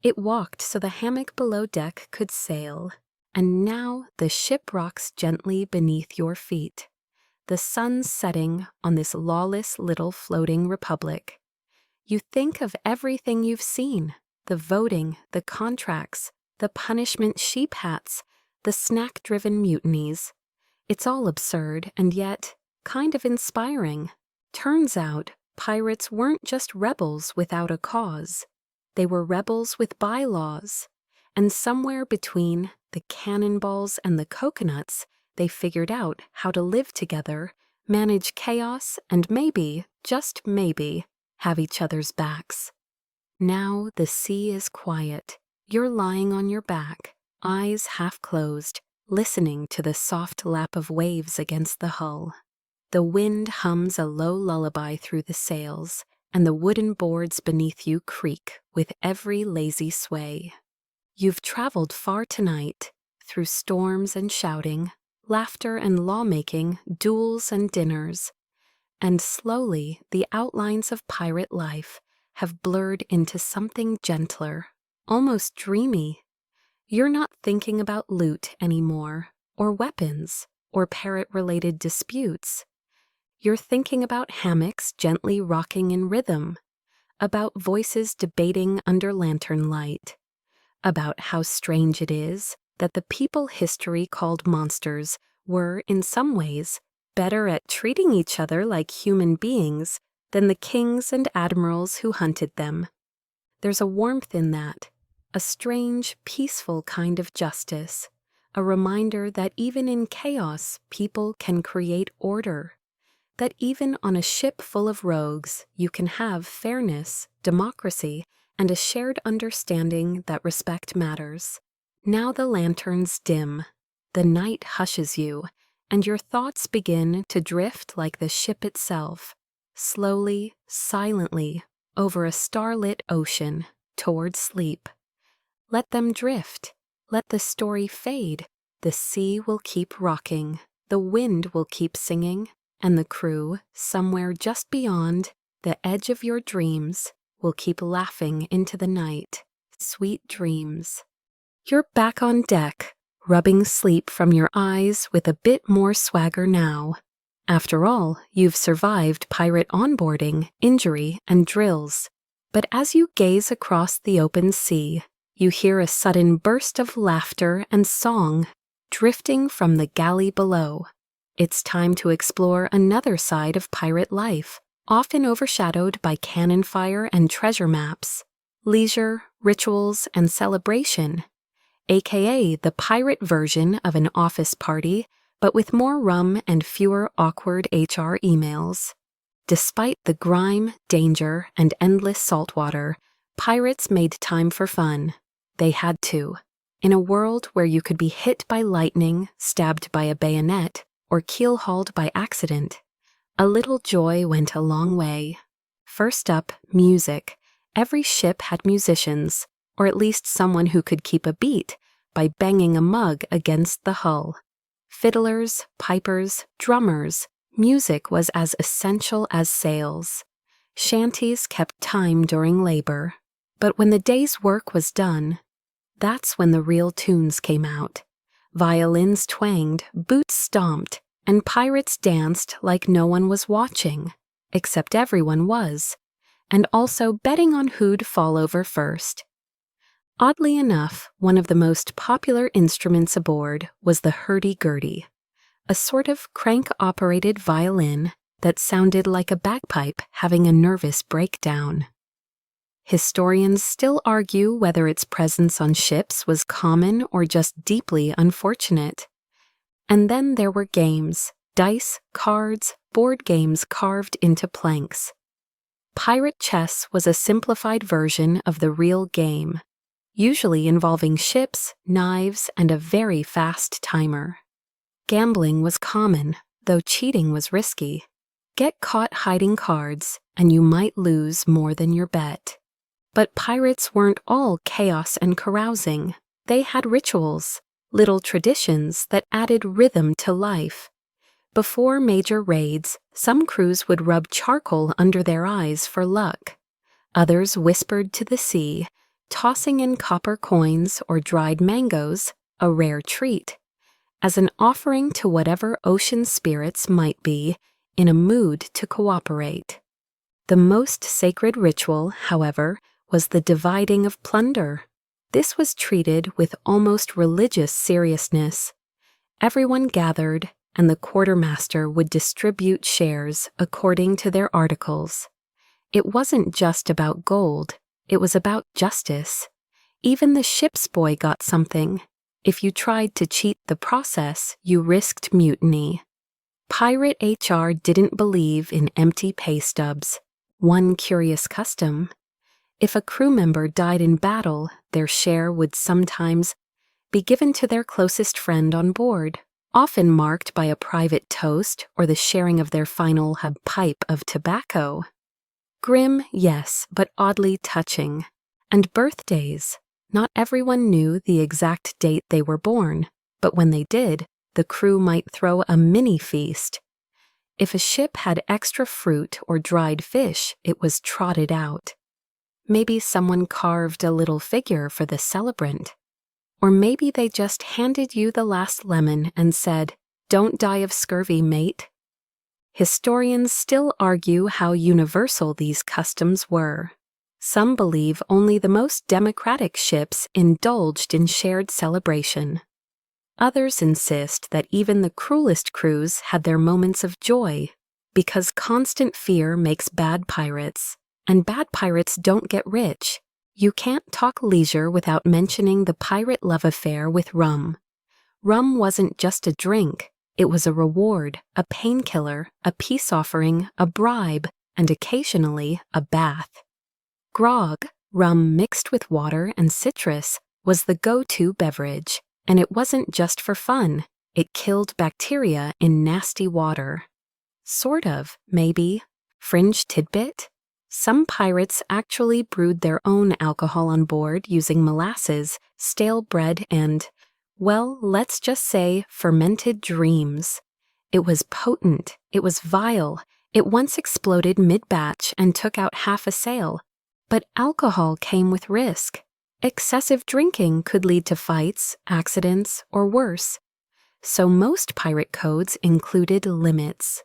It walked so the hammock below deck could sail. And now the ship rocks gently beneath your feet. The sun's setting on this lawless little floating republic. You think of everything you've seen: the voting, the contracts, the punishment sheep hats, the snack-driven mutinies. It's all absurd and yet kind of inspiring. Turns out, pirates weren't just rebels without a cause. They were rebels with bylaws. And somewhere between the cannonballs and the coconuts, they figured out how to live together, manage chaos, and maybe, just maybe, have each other's backs. Now the sea is quiet. You're lying on your back, eyes half closed, listening to the soft lap of waves against the hull. The wind hums a low lullaby through the sails, and the wooden boards beneath you creak with every lazy sway. You've traveled far tonight, through storms and shouting, laughter and lawmaking, duels and dinners, and slowly the outlines of pirate life have blurred into something gentler, almost dreamy. You're not thinking about loot anymore, or weapons, or parrot-related disputes. You're thinking about hammocks gently rocking in rhythm, about voices debating under lantern light, about how strange it is that the people history called monsters were, in some ways, better at treating each other like human beings than the kings and admirals who hunted them. There's a warmth in that, a strange, peaceful kind of justice, a reminder that even in chaos, people can create order, that even on a ship full of rogues, you can have fairness, democracy, and a shared understanding that respect matters. Now the lanterns dim, the night hushes you, and your thoughts begin to drift like the ship itself, slowly, silently, over a starlit ocean, toward sleep. Let them drift. Let the story fade. The sea will keep rocking, the wind will keep singing, and the crew, somewhere just beyond the edge of your dreams, will keep laughing into the night. Sweet dreams. You're back on deck, rubbing sleep from your eyes with a bit more swagger now. After all, you've survived pirate onboarding, injury, and drills. But as you gaze across the open sea, you hear a sudden burst of laughter and song drifting from the galley below. It's time to explore another side of pirate life, often overshadowed by cannon fire and treasure maps, leisure, rituals, and celebration, aka the pirate version of an office party, but with more rum and fewer awkward HR emails. Despite the grime, danger, and endless saltwater, pirates made time for fun. They had to. In a world where you could be hit by lightning, stabbed by a bayonet, or keel-hauled by accident, a little joy went a long way. First up, music. Every ship had musicians, or at least someone who could keep a beat by banging a mug against the hull. Fiddlers, pipers, drummers, music was as essential as sails. Shanties kept time during labor, but when the day's work was done, that's when the real tunes came out. Violins twanged, boots stomped, and pirates danced like no one was watching, except everyone was, and also betting on who'd fall over first. Oddly enough, one of the most popular instruments aboard was the hurdy-gurdy, a sort of crank-operated violin that sounded like a bagpipe having a nervous breakdown. Historians still argue whether its presence on ships was common or just deeply unfortunate. And then there were games, dice, cards, board games carved into planks. Pirate chess was a simplified version of the real game, usually involving ships, knives, and a very fast timer. Gambling was common, though cheating was risky. Get caught hiding cards, and you might lose more than your bet. But pirates weren't all chaos and carousing. They had rituals, little traditions that added rhythm to life. Before major raids, some crews would rub charcoal under their eyes for luck. Others whispered to the sea, tossing in copper coins or dried mangoes, a rare treat, as an offering to whatever ocean spirits might be in a mood to cooperate. The most sacred ritual, however, was the dividing of plunder. This was treated with almost religious seriousness. Everyone gathered, and the quartermaster would distribute shares according to their articles. It wasn't just about gold, it was about justice. Even the ship's boy got something. If you tried to cheat the process, you risked mutiny. Pirate HR didn't believe in empty pay stubs. One curious custom: if a crew member died in battle, their share would sometimes be given to their closest friend on board, often marked by a private toast or the sharing of their final pipe of tobacco. Grim, yes, but oddly touching. And birthdays. Not everyone knew the exact date they were born, but when they did, the crew might throw a mini feast. If a ship had extra fruit or dried fish, it was trotted out. Maybe someone carved a little figure for the celebrant. Or maybe they just handed you the last lemon and said, "Don't die of scurvy, mate." Historians still argue how universal these customs were. Some believe only the most democratic ships indulged in shared celebration. Others insist that even the cruelest crews had their moments of joy, because constant fear makes bad pirates, and bad pirates don't get rich. You can't talk leisure without mentioning the pirate love affair with rum. Rum wasn't just a drink, it was a reward, a painkiller, a peace offering, a bribe, and occasionally a bath. Grog, rum mixed with water and citrus, was the go-to beverage, and it wasn't just for fun. It killed bacteria in nasty water. Sort of, maybe. Fringe tidbit? Some pirates actually brewed their own alcohol on board using molasses, stale bread, and, well, let's just say fermented dreams. It was potent. It was vile. It once exploded mid-batch and took out half a sail. But alcohol came with risk. Excessive drinking could lead to fights, accidents, or worse. So most pirate codes included limits.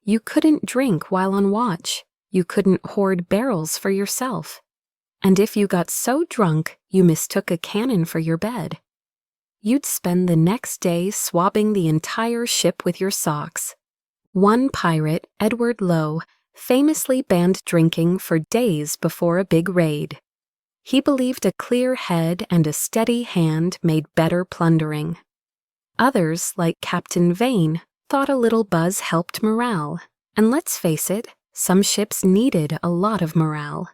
You couldn't drink while on watch. You couldn't hoard barrels for yourself. And if you got so drunk you mistook a cannon for your bed, you'd spend the next day swabbing the entire ship with your socks. One pirate, Edward Lowe, famously banned drinking for days before a big raid. He believed a clear head and a steady hand made better plundering. Others, like Captain Vane, thought a little buzz helped morale. And let's face it, some ships needed a lot of morale.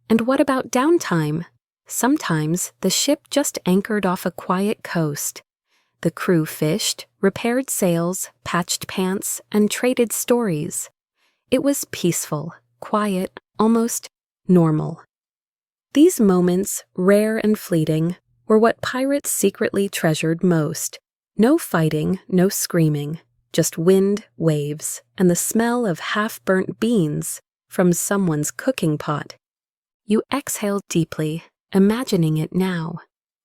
And what about downtime? Sometimes the ship just anchored off a quiet coast. The crew fished, repaired sails, patched pants, and traded stories. It was peaceful, quiet, almost normal. These moments, rare and fleeting, were what pirates secretly treasured most. No fighting, no screaming, just wind, waves, and the smell of half-burnt beans from someone's cooking pot. You exhaled deeply, imagining it now,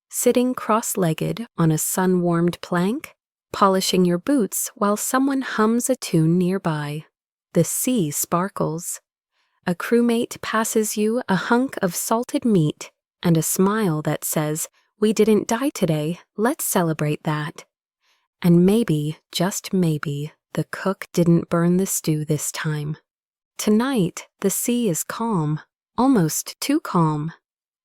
sitting cross-legged on a sun-warmed plank, polishing your boots while someone hums a tune nearby. The sea sparkles. A crewmate passes you a hunk of salted meat and a smile that says, "We didn't die today, let's celebrate that." And maybe, just maybe, the cook didn't burn the stew this time. Tonight, the sea is calm, almost too calm.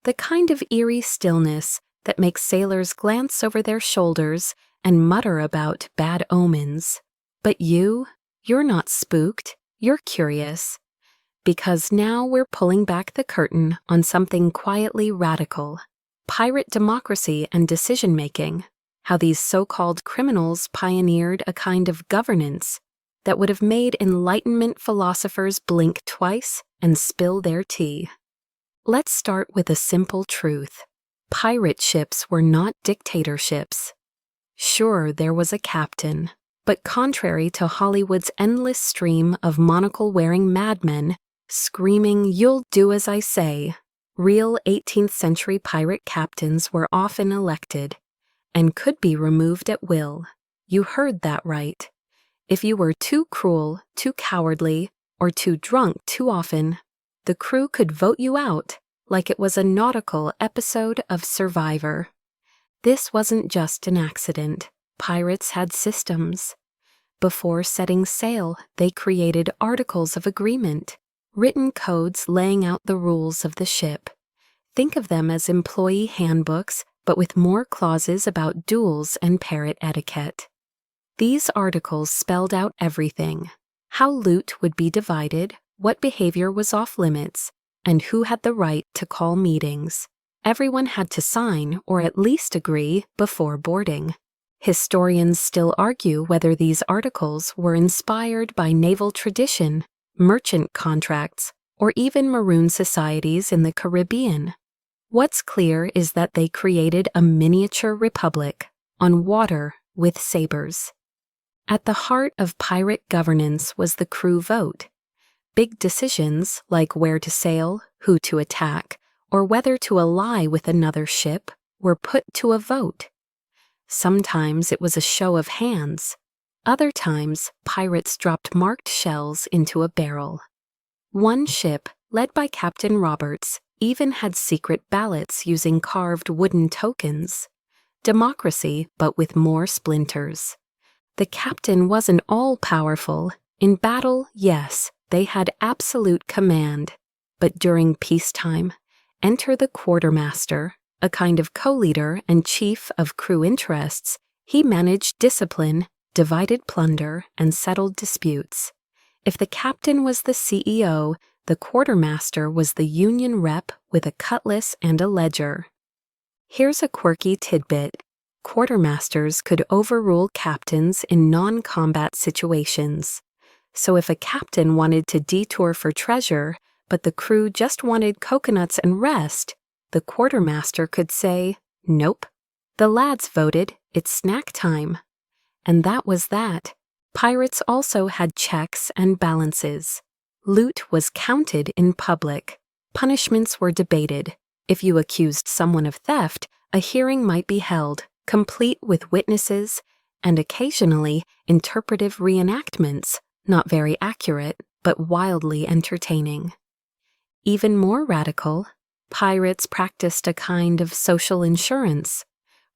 The kind of eerie stillness that makes sailors glance over their shoulders and mutter about bad omens. But you're not spooked, you're curious. Because now we're pulling back the curtain on something quietly radical. Pirate democracy and decision-making. How these so-called criminals pioneered a kind of governance that would have made Enlightenment philosophers blink twice and spill their tea. Let's start with a simple truth. Pirate ships were not dictatorships. Sure, there was a captain, but contrary to Hollywood's endless stream of monocle-wearing madmen screaming, "You'll do as I say," real 18th century pirate captains were often elected and could be removed at will. You heard that right. If you were too cruel, too cowardly, or too drunk too often, the crew could vote you out like it was a nautical episode of Survivor. This wasn't just an accident. Pirates had systems. Before setting sail, they created articles of agreement, written codes laying out the rules of the ship. Think of them as employee handbooks, but with more clauses about duels and parrot etiquette. These articles spelled out everything: how loot would be divided, what behavior was off limits, and who had the right to call meetings. Everyone had to sign or at least agree before boarding. Historians still argue whether these articles were inspired by naval tradition, merchant contracts, or even maroon societies in the Caribbean. What's clear is that they created a miniature republic on water with sabers. At the heart of pirate governance was the crew vote. Big decisions like where to sail, who to attack, or whether to ally with another ship were put to a vote. Sometimes it was a show of hands. Other times, pirates dropped marked shells into a barrel. One ship, led by Captain Roberts, even had secret ballots using carved wooden tokens. Democracy, but with more splinters. The captain wasn't all-powerful. In battle, yes, they had absolute command. But during peacetime, enter the quartermaster, a kind of co-leader and chief of crew interests. He managed discipline, divided plunder, and settled disputes. If the captain was the CEO, the quartermaster was the union rep with a cutlass and a ledger. Here's a quirky tidbit. Quartermasters could overrule captains in non-combat situations. So if a captain wanted to detour for treasure, but the crew just wanted coconuts and rest, the quartermaster could say, "Nope. The lads voted, it's snack time." And that was that. Pirates also had checks and balances. Loot was counted in public. Punishments were debated. If you accused someone of theft, a hearing might be held, complete with witnesses and occasionally interpretive reenactments, not very accurate, but wildly entertaining. Even more radical, pirates practiced a kind of social insurance.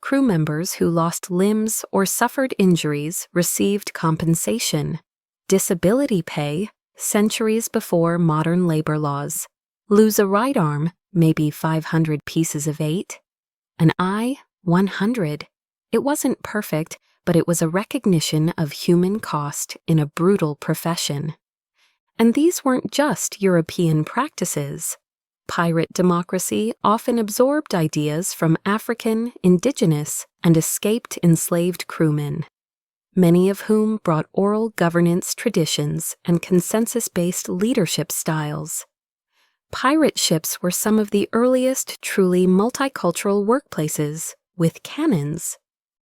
Crew members who lost limbs or suffered injuries received compensation. Disability pay, centuries before modern labor laws. Lose a right arm, maybe 500 pieces of 8. An eye, 100. It wasn't perfect, but it was a recognition of human cost in a brutal profession. And these weren't just European practices. Pirate democracy often absorbed ideas from African, indigenous, and escaped enslaved crewmen, many of whom brought oral governance traditions and consensus-based leadership styles. Pirate ships were some of the earliest truly multicultural workplaces, with cannons.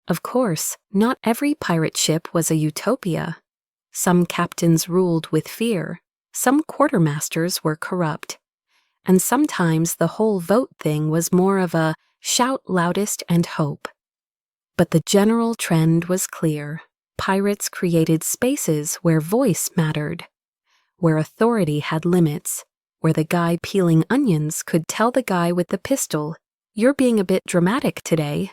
Of course, not every pirate ship was a utopia. Some captains ruled with fear, some quartermasters were corrupt, and sometimes the whole vote thing was more of a shout loudest and hope. But the general trend was clear. Pirates created spaces where voice mattered, where authority had limits, where the guy peeling onions could tell the guy with the pistol, "You're being a bit dramatic today."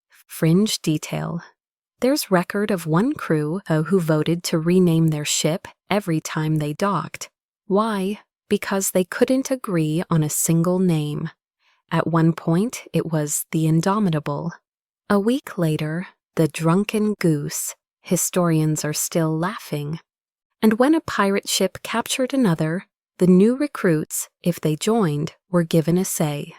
Fringe detail. There's record of one crew who voted to rename their ship every time they docked. Why? Because they couldn't agree on a single name. At one point, it was the Indomitable. A week later, the Drunken Goose. Historians are still laughing. And when a pirate ship captured another, the new recruits, if they joined, were given a say.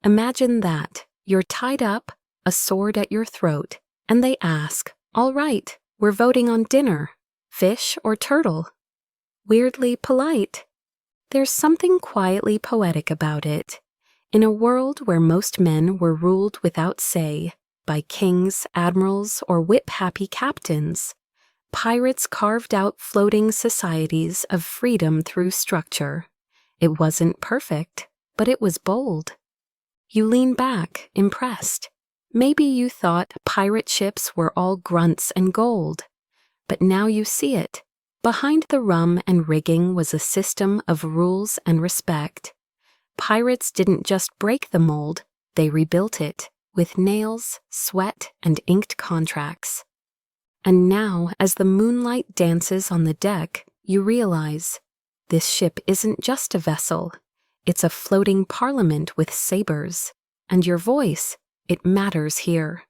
Imagine that. You're tied up, a sword at your throat, and they ask, "All right, we're voting on dinner. Fish or turtle?" Weirdly polite. There's something quietly poetic about it. In a world where most men were ruled without say, by kings, admirals, or whip-happy captains, pirates carved out floating societies of freedom through structure. It wasn't perfect, but it was bold. You lean back, impressed. Maybe you thought pirate ships were all grunts and gold, but now you see it. Behind the rum and rigging was a system of rules and respect. Pirates didn't just break the mold, they rebuilt it, with nails, sweat, and inked contracts. And now, as the moonlight dances on the deck, you realize, this ship isn't just a vessel, it's a floating parliament with sabers, and your voice, it matters here.